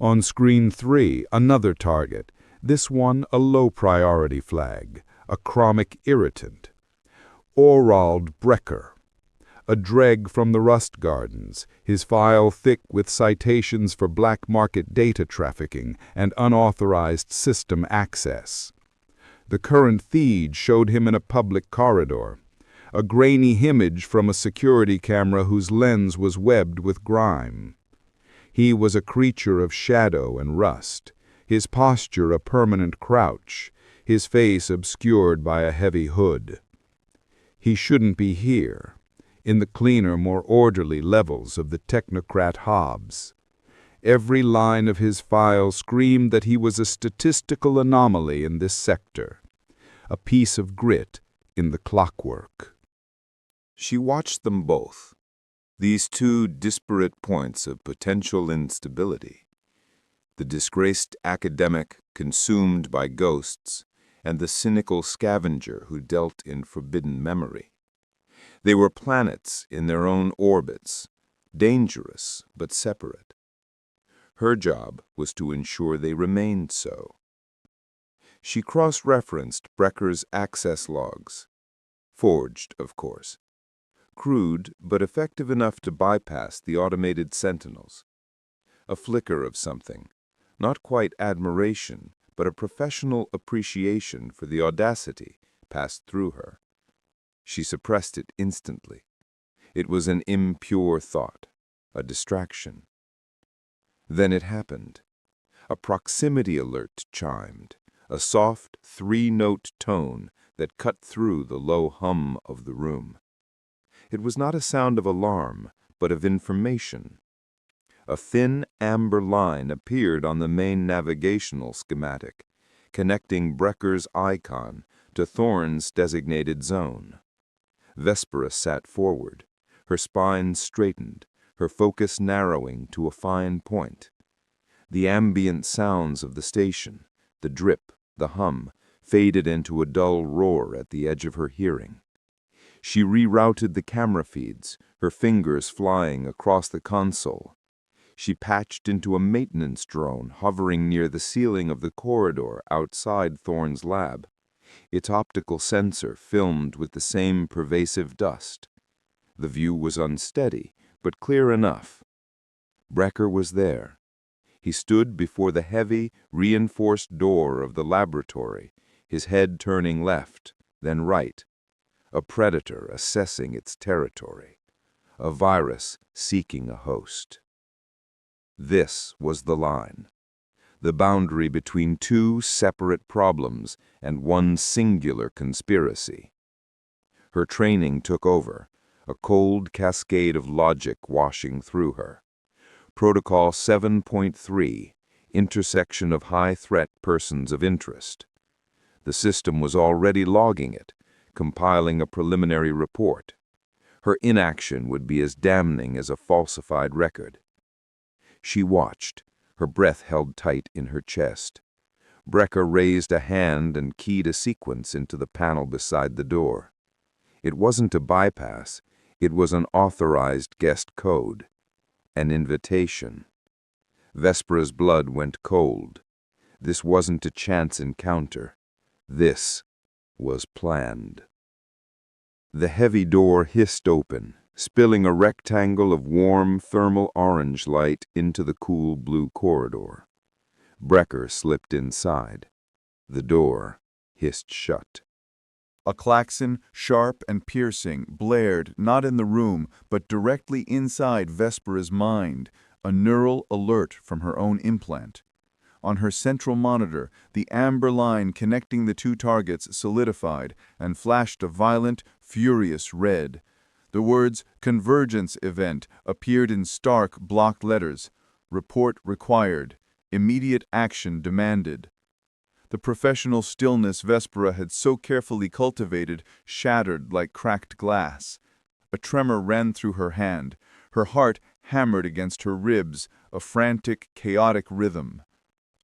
Speaker 3: On screen 3, another target, this one a low-priority flag, a chromic irritant. Hroldar Brekker, a dreg from the Rust Gardens, his file thick with citations for black market data trafficking and unauthorized system access. The current feed showed him in a public corridor, a grainy image from a security camera whose lens was webbed with grime. He was a creature of shadow and rust, his posture a permanent crouch, his face obscured by a heavy hood. He shouldn't be here, in the cleaner, more orderly levels of the technocrat Hobbs. Every line of his file screamed that he was a statistical anomaly in this sector, a piece of grit in the clockwork. She watched them both, these two disparate points of potential instability. The disgraced academic consumed by ghosts, and the cynical scavenger who dealt in forbidden memory. They were planets in their own orbits, dangerous but separate. Her job was to ensure they remained so. She cross-referenced Brekker's access logs. Forged, of course. Crude, but effective enough to bypass the automated sentinels. A flicker of something, not quite admiration, but a professional appreciation for the audacity passed through her. She suppressed it instantly. It was an impure thought, a distraction. Then it happened. A proximity alert chimed, a soft, three-note tone that cut through the low hum of the room. It was not a sound of alarm, but of information. A thin amber line appeared on the main navigational schematic, connecting Brekker's icon to Thorne's designated zone. Vespera sat forward, her spine straightened, her focus narrowing to a fine point. The ambient sounds of the station, the drip, the hum, faded into a dull roar at the edge of her hearing. She rerouted the camera feeds, her fingers flying across the console. She patched into a maintenance drone hovering near the ceiling of the corridor outside Thorne's lab. Its optical sensor filmed with the same pervasive dust. The view was unsteady, but clear enough. Brekker was there. He stood before the heavy, reinforced door of the laboratory, his head turning left, then right. A predator assessing its territory, a virus seeking a host. This was the line, the boundary between two separate problems and one singular conspiracy. Her training took over, a cold cascade of logic washing through her. Protocol 7.3, intersection of high-threat persons of interest. The system was already logging it, compiling a preliminary report. Her inaction would be as damning as a falsified record. She watched, her breath held tight in her chest. Brekker raised a hand and keyed a sequence into the panel beside the door. It wasn't a bypass, it was an authorized guest code, an invitation. Vespera's blood went cold. This wasn't a chance encounter. This was planned. The heavy door hissed open, spilling a rectangle of warm thermal orange light into the cool blue corridor. Brekker slipped inside. The door hissed shut.
Speaker 4: A klaxon, sharp and piercing, blared not in the room, but directly inside Vespera's mind, a neural alert from her own implant. On her central monitor, the amber line connecting the two targets solidified and flashed a violent, furious red. The words "convergence event" appeared in stark, blocked letters. Report required. Immediate action demanded. The professional stillness Vespera had so carefully cultivated shattered like cracked glass. A tremor ran through her hand. Her heart hammered against her ribs, a frantic, chaotic rhythm.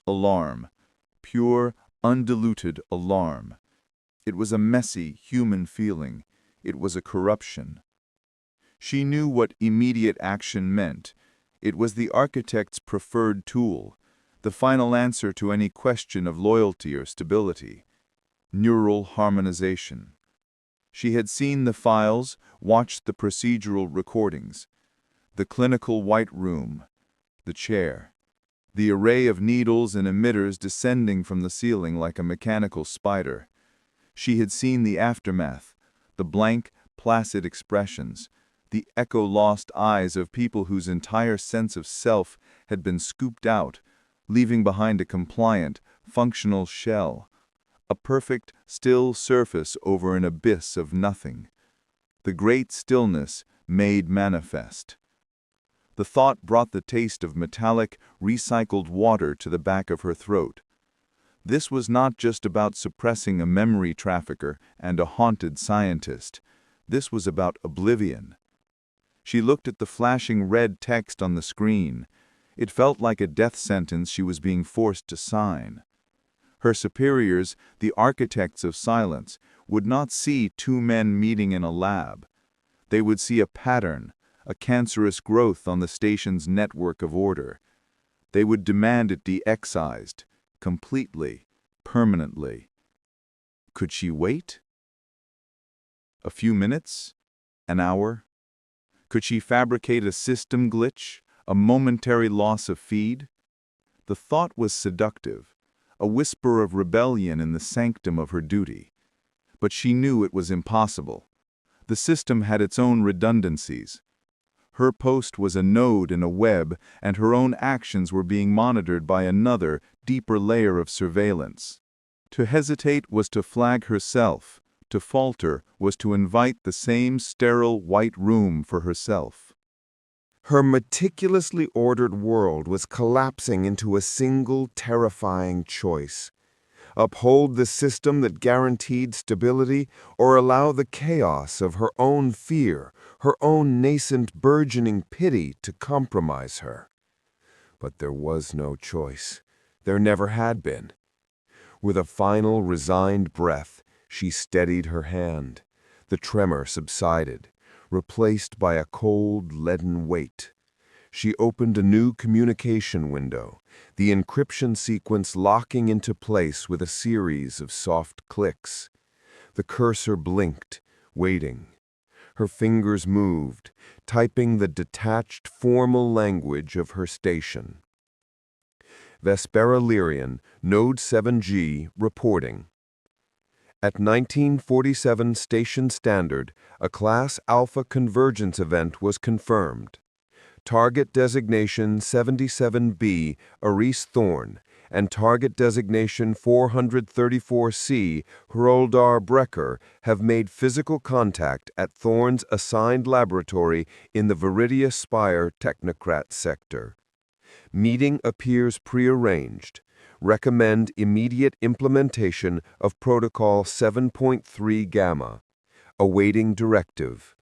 Speaker 4: Alarm. Pure, undiluted alarm. It was a messy, human feeling. It was a corruption. She knew what immediate action meant. It was the architect's preferred tool, the final answer to any question of loyalty or stability. Neural harmonization. She had seen the files, watched the procedural recordings. The clinical white room. The chair. The array of needles and emitters descending from the ceiling like a mechanical spider. She had seen the aftermath, the blank, placid expressions, the echo-lost eyes of people whose entire sense of self had been scooped out, leaving behind a compliant, functional shell, a perfect, still surface over an abyss of nothing. The great stillness made manifest. The thought brought the taste of metallic, recycled water to the back of her throat. This was not just about suppressing a memory trafficker and a haunted scientist. This was about oblivion. She looked at the flashing red text on the screen. It felt like a death sentence she was being forced to sign. Her superiors, the architects of silence, would not see two men meeting in a lab. They would see a pattern, a cancerous growth on the station's network of order. They would demand it de-excised, completely, permanently. Could she wait? A few minutes? An hour? Could she fabricate a system glitch, a momentary loss of feed? The thought was seductive, a whisper of rebellion in the sanctum of her duty. But she knew it was impossible. The system had its own redundancies. Her post was a node in a web, and her own actions were being monitored by another, deeper layer of surveillance. To hesitate was to flag herself. To falter was to invite the same sterile white room for herself.
Speaker 1: Her meticulously ordered world was collapsing into a single terrifying choice. Uphold the system that guaranteed stability, or allow the chaos of her own fear, her own nascent burgeoning pity to compromise her. But there was no choice. There never had been. With a final resigned breath, she steadied her hand. The tremor subsided, replaced by a cold, leaden weight. She opened a new communication window, the encryption sequence locking into place with a series of soft clicks. The cursor blinked, waiting. Her fingers moved, typing the detached, formal language of her station. Vespera Lyrian, Node 7G, reporting. At 1947 Station Standard, a Class Alpha convergence event was confirmed. Target designation 77B, Aris Thorn, and target designation 434C, Hroldar Brekker, have made physical contact at Thorn's assigned laboratory in the Viridia Spire Technocrat sector. Meeting appears prearranged. Recommend immediate implementation of Protocol 7.3 Gamma. Awaiting directive.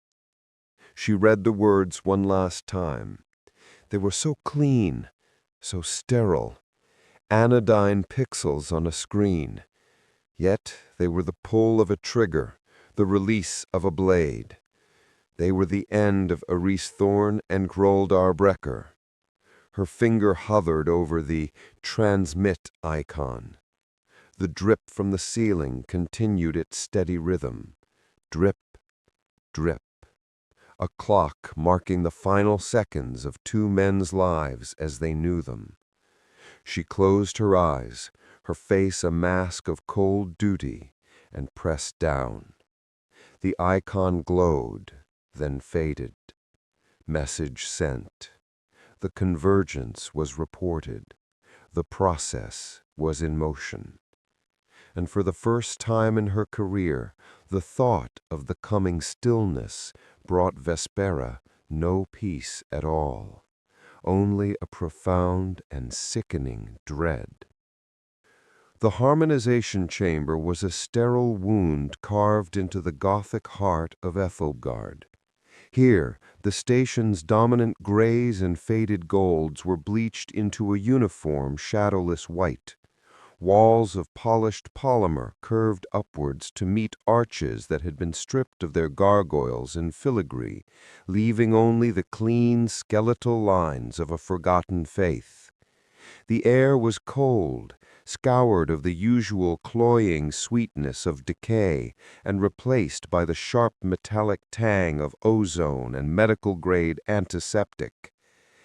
Speaker 1: She read the words one last time. They were so clean, so sterile. Anodyne pixels on a screen. Yet they were the pull of a trigger, the release of a blade. They were the end of Aris Thorn and Hroldar Brekker. Her finger hovered over the transmit icon. The drip from the ceiling continued its steady rhythm. Drip, drip. A clock marking the final seconds of two men's lives as they knew them. She closed her eyes, her face a mask of cold duty, and pressed down. The icon glowed, then faded. Message sent. The convergence was reported. The process was in motion. And for the first time in her career, the thought of the coming stillness
Speaker 2: brought Vespera no peace at all, only a profound and sickening dread. The harmonization chamber was a sterile wound carved into the Gothic heart of Ethelgard. Here, the station's dominant grays and faded golds were bleached into a uniform, shadowless white. Walls of polished polymer curved upwards to meet arches that had been stripped of their gargoyles and filigree, leaving only the clean, skeletal lines of a forgotten faith. The air was cold, scoured of the usual cloying sweetness of decay, and replaced by the sharp metallic tang of ozone and medical-grade antiseptic.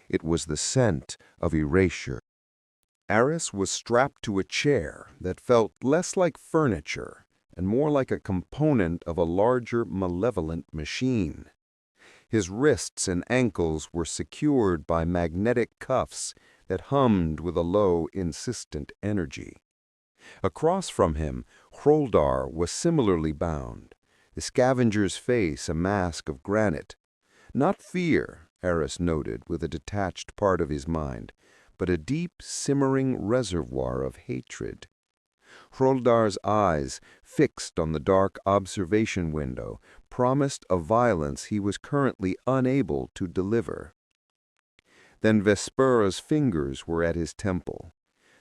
Speaker 2: It was the scent of erasure.
Speaker 3: Aris was strapped to a chair that felt less like furniture and more like a component of a larger, malevolent machine. His wrists and ankles were secured by magnetic cuffs that hummed with a low, insistent energy. Across from him, Hroldar was similarly bound, the scavenger's face a mask of granite. Not fear, Aris noted with a detached part of his mind, but a deep, simmering reservoir of hatred. Hroldar's eyes, fixed on the dark observation window, promised a violence he was currently unable to deliver. Then Vespera's fingers were at his temple.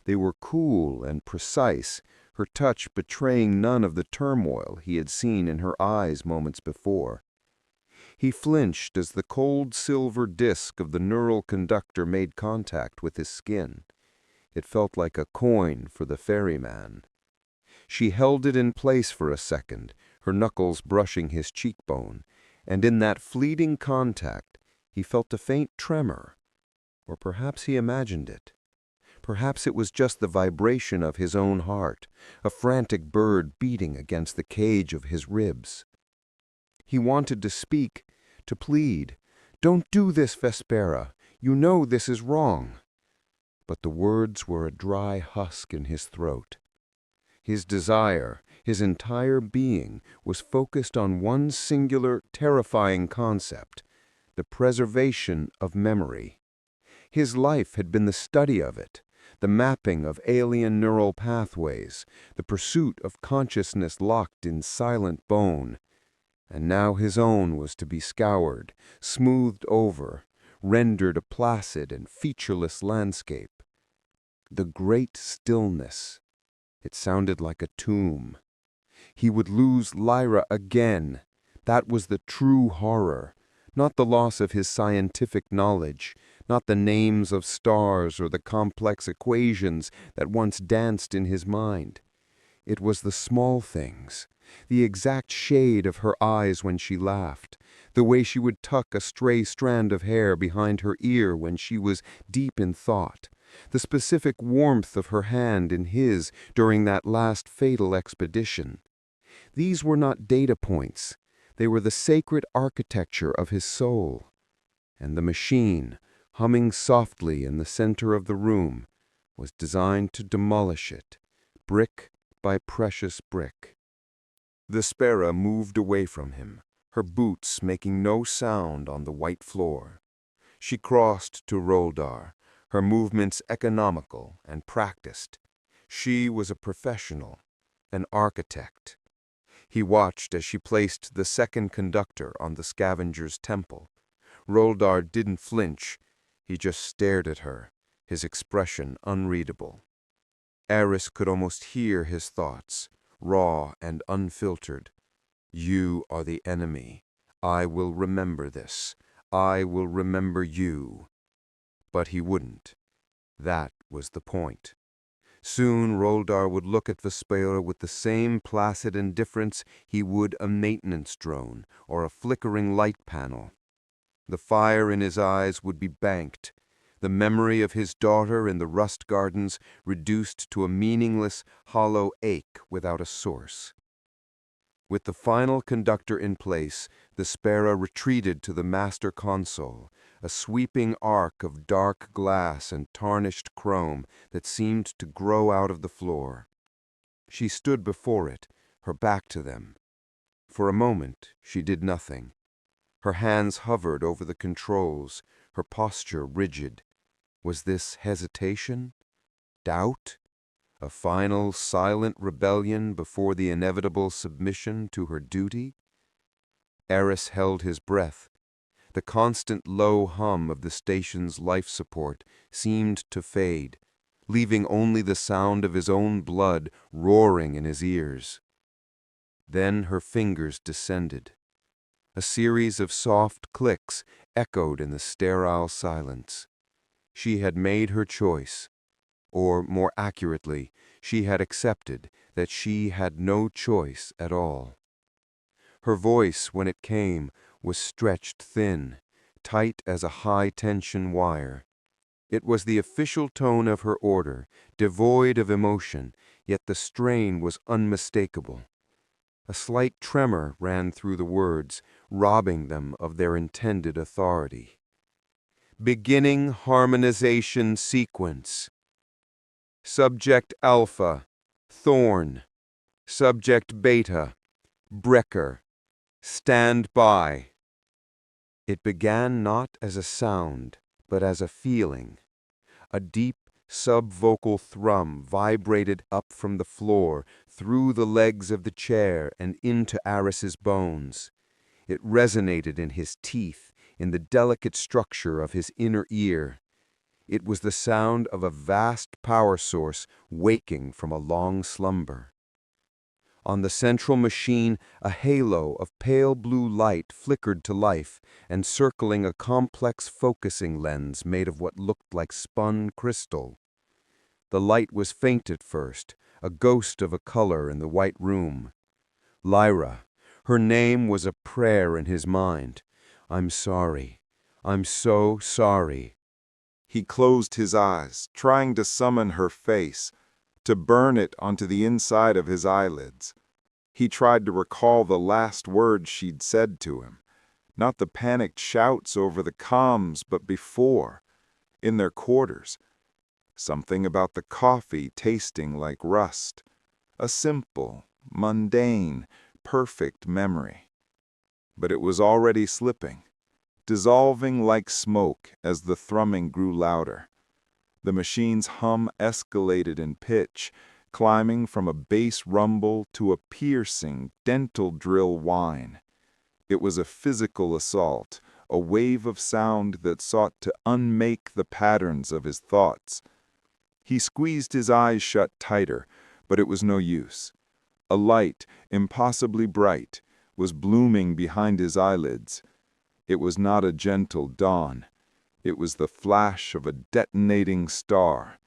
Speaker 3: They were cool and precise, her touch betraying none of the turmoil he had seen in her eyes moments before. He flinched as the cold silver disk of the neural conductor made contact with his skin. It felt like a coin for the ferryman. She held it in place for a second, her knuckles brushing his cheekbone, and in that fleeting contact he felt a faint tremor. Or perhaps he imagined it. Perhaps it was just the vibration of his own heart, a frantic bird beating against the cage of his ribs. He wanted to speak, to plead. "Don't do this, Vespera. You know this is wrong." But the words were a dry husk in his throat. His desire, his entire being, was focused on one singular, terrifying concept: the preservation of memory. His life had been the study of it, the mapping of alien neural pathways, the pursuit of consciousness locked in silent bone. And now his own was to be scoured, smoothed over, rendered a placid and featureless landscape. The great stillness. It sounded like a tomb. He would lose Lyra again. That was the true horror, not the loss of his scientific knowledge, not the names of stars or the complex equations that once danced in his mind. It was the small things, the exact shade of her eyes when she laughed, the way she would tuck a stray strand of hair behind her ear when she was deep in thought, the specific warmth of her hand in his during that last fatal expedition. These were not data points. They were the sacred architecture of his soul. And the machine, humming softly in the center of the room, was designed to demolish it, brick by precious brick. Vespera moved away from him, her boots making no sound on the white floor. She crossed to Hroldar, her movements economical and practiced. She was a professional, an architect. He watched as she placed the second conductor on the scavenger's temple. Hroldar didn't flinch. He just stared at her, his expression unreadable. Aris could almost hear his thoughts, raw and unfiltered. "You are the enemy. I will remember this. I will remember you." But he wouldn't. That was the point. Soon Hroldar would look at Vespera with the same placid indifference he would a maintenance drone or a flickering light panel. The fire in his eyes would be banked, the memory of his daughter in the rust gardens reduced to a meaningless, hollow ache without a source. With the final conductor in place, Vespera retreated to the master console, a sweeping arc of dark glass and tarnished chrome that seemed to grow out of the floor. She stood before it, her back to them. For a moment, she did nothing.
Speaker 2: Her hands hovered over the controls, her posture rigid. Was this hesitation? Doubt? A final, silent rebellion before the inevitable submission to her duty? Eris held his breath. The constant low hum of the station's life support seemed to fade, leaving only the sound of his own blood roaring in his ears. Then her fingers descended. A series of soft clicks echoed in the sterile silence. She had made her choice, or more accurately, she had accepted that she had no choice at all. Her voice, when it came, was stretched thin, tight as a high-tension wire. It was the official tone of her order, devoid of emotion, yet the strain was unmistakable. A slight tremor ran through the words, robbing them of their intended authority. Beginning harmonization sequence. Subject Alpha, Thorn. Subject Beta, Brekker. Stand by. It began not as a sound, but as a feeling. A deep, sub-vocal thrum vibrated up from the floor, through the legs of the chair and into Eris's bones. It resonated in his teeth, in the delicate structure of his inner ear. It was the sound of a vast power source waking from a long slumber. On the central machine, a halo of pale blue light flickered to life, encircling a complex focusing lens made of what looked like spun crystal. The light was faint at first, a ghost of a color in the white room. Lyra. Her name was a prayer in his mind. I'm sorry. I'm so sorry.
Speaker 4: He closed his eyes, trying to summon her face, to burn it onto the inside of his eyelids. He tried to recall the last words she'd said to him, not the panicked shouts over the comms, but before, in their quarters. Something about the coffee tasting like rust. A simple, mundane, perfect memory. But it was already slipping, dissolving like smoke as the thrumming grew louder. The machine's hum escalated in pitch, climbing from a bass rumble to a piercing, dental drill whine. It was a physical assault, a wave of sound that sought to unmake the patterns of his thoughts. He squeezed his eyes shut tighter, but it was no use. A light, impossibly bright, was blooming behind his eyelids. It was not a gentle dawn. It was the flash of a detonating star.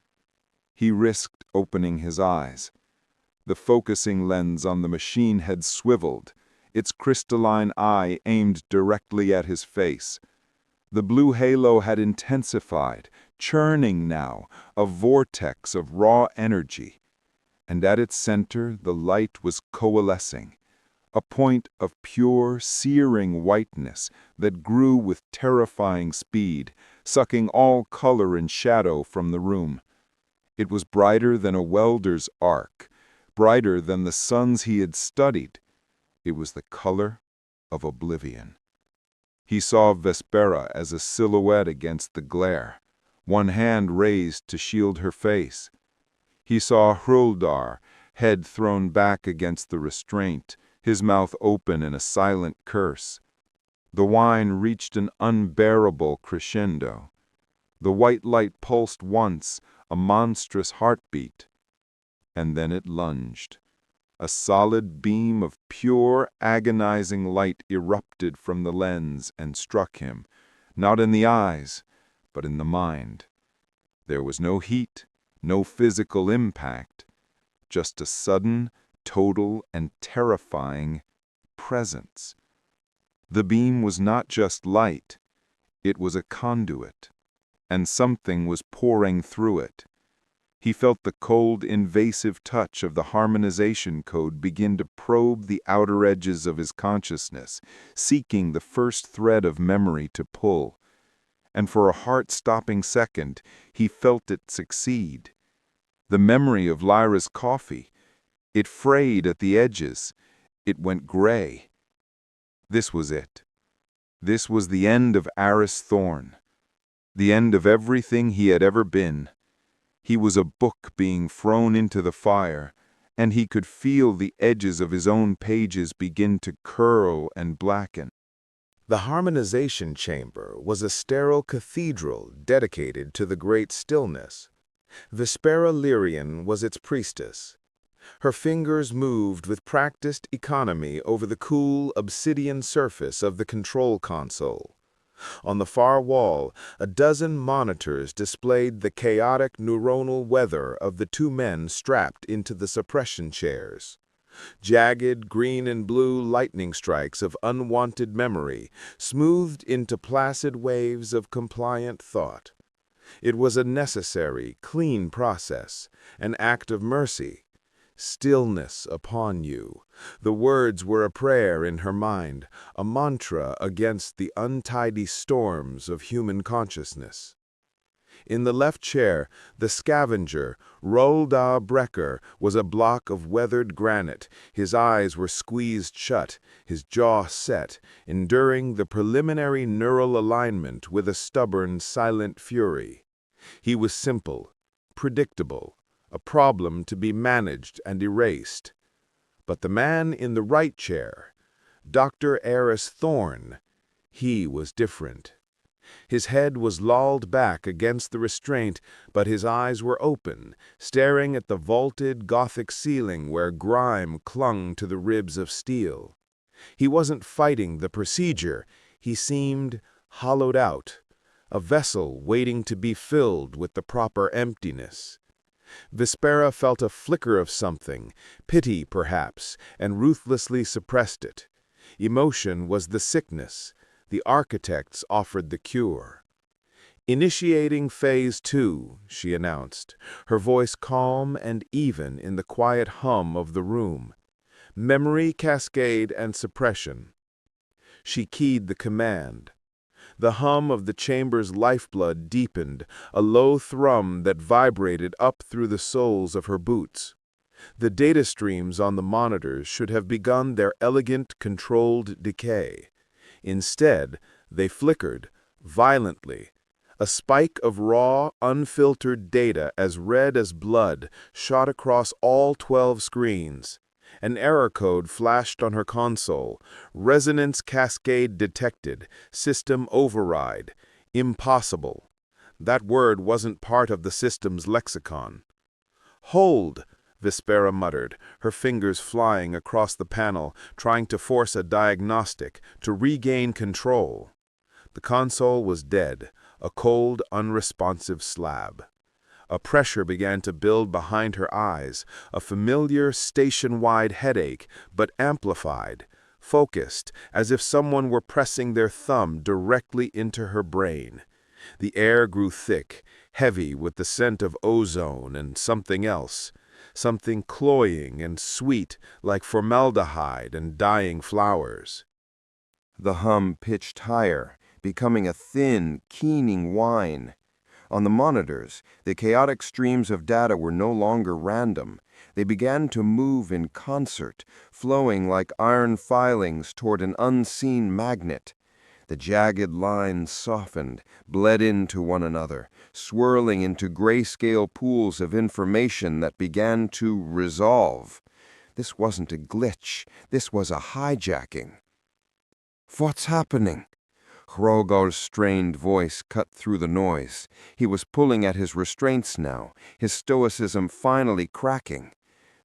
Speaker 4: He risked opening his eyes. The focusing lens on the machine had swiveled, its crystalline eye aimed directly at his face. The blue halo had intensified, churning now, a vortex of raw energy. And at its center the light was coalescing, a point of pure, searing whiteness that grew with terrifying speed, sucking all color and shadow from the room. It was brighter than a welder's arc, brighter than the suns he had studied. It was the color of oblivion. He saw Vespera as a silhouette against the glare, one hand raised to shield her face. He saw Hroldar, head thrown back against the restraint, his mouth open in a silent curse. The whine reached an unbearable crescendo. The white light pulsed once, a monstrous heartbeat, and then it lunged. A solid beam of pure, agonizing light erupted from the lens and struck him, not in the eyes, but in the mind. There was no heat, no physical impact, just a sudden, total, and terrifying presence. The beam was not just light, it was a conduit, and something was pouring through it. He felt the cold, invasive touch of the harmonization code begin to probe the outer edges of his consciousness, seeking the first thread of memory to pull. And for a heart-stopping second, he felt it succeed. The memory of Lyra's coffee. It frayed at the edges. It went gray. This was it. This was the end of Aris Thorn, the end of everything he had ever been. He was a book being thrown into the fire, and he could feel the edges of his own pages begin to curl and blacken.
Speaker 5: The harmonization chamber was a sterile cathedral dedicated to the great stillness. Vespera Lyrian was its priestess. Her fingers moved with practiced economy over the cool, obsidian surface of the control console. On the far wall, a dozen monitors displayed the chaotic neuronal weather of the two men strapped into the suppression chairs. Jagged green and blue lightning strikes of unwanted memory smoothed into placid waves of compliant thought. It was a necessary, clean process, an act of mercy. Stillness upon you. The words were a prayer in her mind, a mantra against the untidy storms of human consciousness. In the left chair, the scavenger, Hroldar Brekker, was a block of weathered granite. His eyes were squeezed shut, his jaw set, enduring the preliminary neural alignment with a stubborn, silent fury. He was simple, predictable, a problem to be managed and erased. But the man in the right chair, Dr. Aris Thorn, he was different. His head was lolled back against the restraint, but his eyes were open, staring at the vaulted Gothic ceiling where grime clung to the ribs of steel. He wasn't fighting the procedure. He seemed hollowed out, a vessel waiting to be filled with the proper emptiness. Vespera felt a flicker of something, pity perhaps, and ruthlessly suppressed it. Emotion was the sickness. The architects offered the cure. "Initiating Phase 2, she announced, her voice calm and even in the quiet hum of the room. "Memory, cascade, and suppression." She keyed the command. The hum of the chamber's lifeblood deepened, a low thrum that vibrated up through the soles of her boots. The data streams on the monitors should have begun their elegant, controlled decay. Instead, they flickered, violently. A spike of raw, unfiltered data as red as blood shot across all 12 screens. An error code flashed on her console. Resonance cascade detected. System override. Impossible. That word wasn't part of the system's lexicon. "Hold!" Vespera muttered, her fingers flying across the panel, trying to force a diagnostic, to regain control. The console was dead, a cold, unresponsive slab. A pressure began to build behind her eyes, a familiar station-wide headache, but amplified, focused, as if someone were pressing their thumb directly into her brain. The air grew thick, heavy with the scent of ozone and something else. Something cloying and sweet like formaldehyde and dying flowers.
Speaker 2: The hum pitched higher, becoming a thin, keening whine. On the monitors, the chaotic streams of data were no longer random. They began to move in concert, flowing like iron filings toward an unseen magnet. The jagged lines softened, bled into one another, swirling into grayscale pools of information that began to resolve. This wasn't a glitch. This was a hijacking. "What's happening?" Hroldgar's strained voice cut through the noise. He was pulling at his restraints now, his stoicism finally cracking.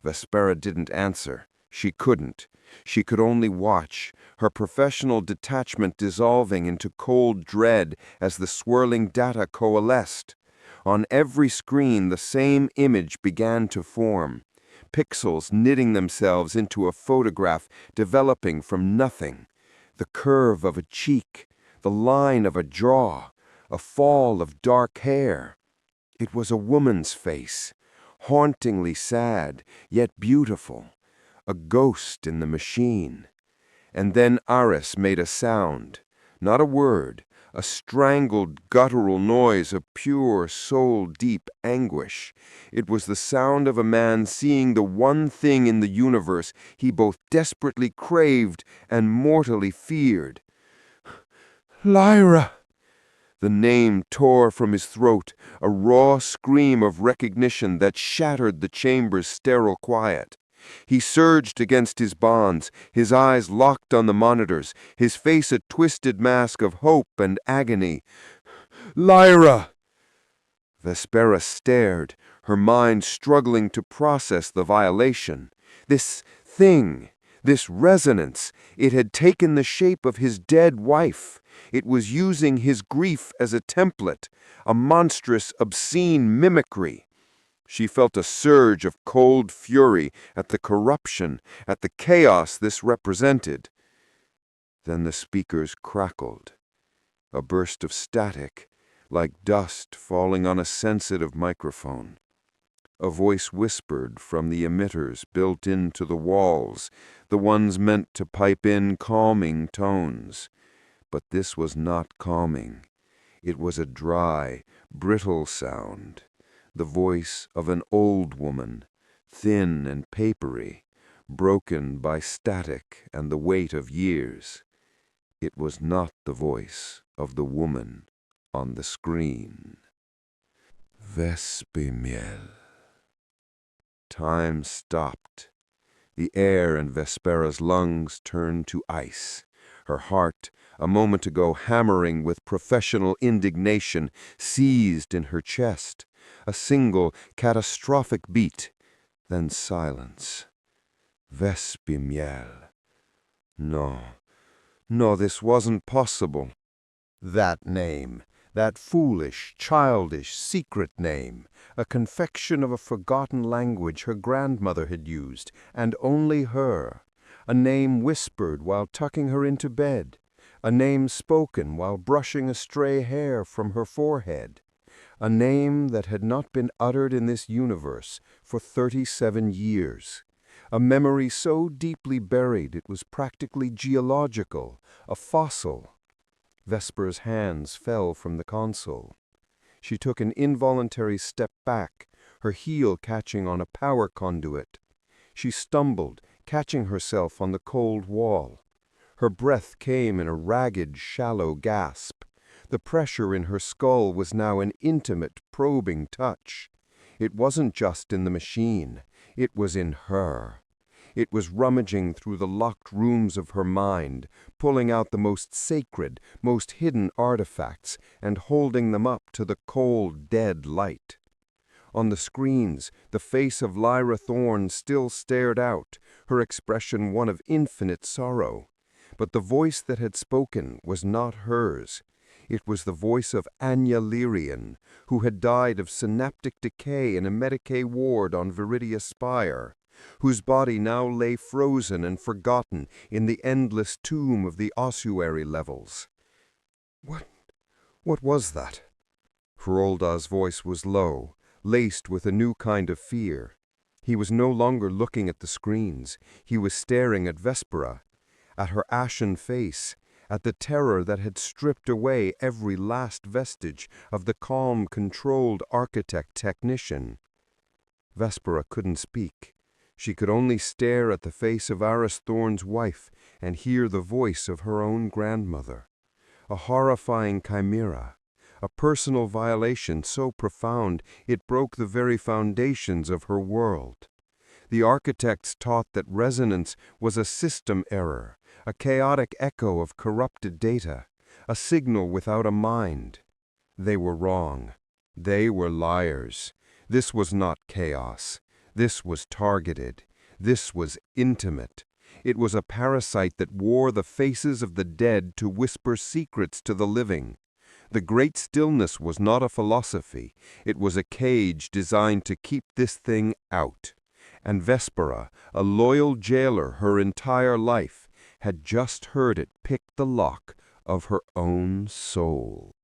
Speaker 2: Vespera didn't answer. She couldn't. She could only watch, her professional detachment dissolving into cold dread as the swirling data coalesced. On every screen the same image began to form, pixels knitting themselves into a photograph developing from nothing. The curve of a cheek, the line of a jaw, a fall of dark hair. It was a woman's face, hauntingly sad, yet beautiful. A ghost in the machine. And then Aris made a sound, not a word, a strangled, guttural noise of pure, soul-deep anguish. It was the sound of a man seeing the one thing in the universe he both desperately craved and mortally feared.
Speaker 3: Lyra! The name tore from his throat, a raw scream of recognition that shattered the chamber's sterile quiet. He surged against his bonds, his eyes locked on the monitors, his face a twisted mask of hope and agony. Lyra! Vespera stared, her mind struggling to process the violation. This thing, this resonance, it had taken the shape of his dead wife. It was using his grief as a template, a monstrous, obscene mimicry. She felt a surge of cold fury at the corruption, at the chaos this represented. Then the speakers crackled. A burst of static, like dust falling on a sensitive microphone. A voice whispered from the emitters built into the walls, the ones meant to pipe in calming tones. But this was not calming. It was a dry, brittle sound, the voice of an old woman, thin and papery, broken by static and the weight of years. It was not the voice of the woman on the screen. Vespimiel. Time stopped. The air in Vespera's lungs turned to ice. Her heart, a moment ago hammering with professional indignation, seized in her chest. A single, catastrophic beat, then silence. Vespimiel. No, this wasn't possible. That name, that foolish, childish, secret name, a confection of a forgotten language her grandmother had used, and only her. A name whispered while tucking her into bed. A name spoken while brushing a stray hair from her forehead. A name that had not been uttered in this universe for 37 years. A memory so deeply buried it was practically geological, a fossil. Vespera's hands fell from the console. She took an involuntary step back, her heel catching on a power conduit. She stumbled, catching herself on the cold wall. Her breath came in a ragged, shallow gasp. The pressure in her skull was now an intimate, probing touch. It wasn't just in the machine. It was in her. It was rummaging through the locked rooms of her mind, pulling out the most sacred, most hidden artifacts, and holding them up to the cold, dead light. On the screens, the face of Lyra Thorne still stared out, her expression one of infinite sorrow. But the voice that had spoken was not hers. It was the voice of Anya Lyrian, who had died of synaptic decay in a Medicaid ward on Viridia Spire, whose body now lay frozen and forgotten in the endless tomb of the ossuary levels. What was that? Hroldar's voice was low, laced with a new kind of fear. He was no longer looking at the screens. He was staring at Vespera, at her ashen face, at the terror that had stripped away every last vestige of the calm, controlled architect-technician. Vespera couldn't speak. She could only stare at the face of Aris Thorne's wife and hear the voice of her own grandmother. A horrifying chimera, a personal violation so profound it broke the very foundations of her world. The architects taught that resonance was a system error, a chaotic echo of corrupted data, a signal without a mind. They were wrong. They were liars. This was not chaos. This was targeted. This was intimate. It was a parasite that wore the faces of the dead to whisper secrets to the living. The great stillness was not a philosophy. It was a cage designed to keep this thing out. And Vespera, a loyal jailer her entire life, had just heard it pick the lock of her own soul.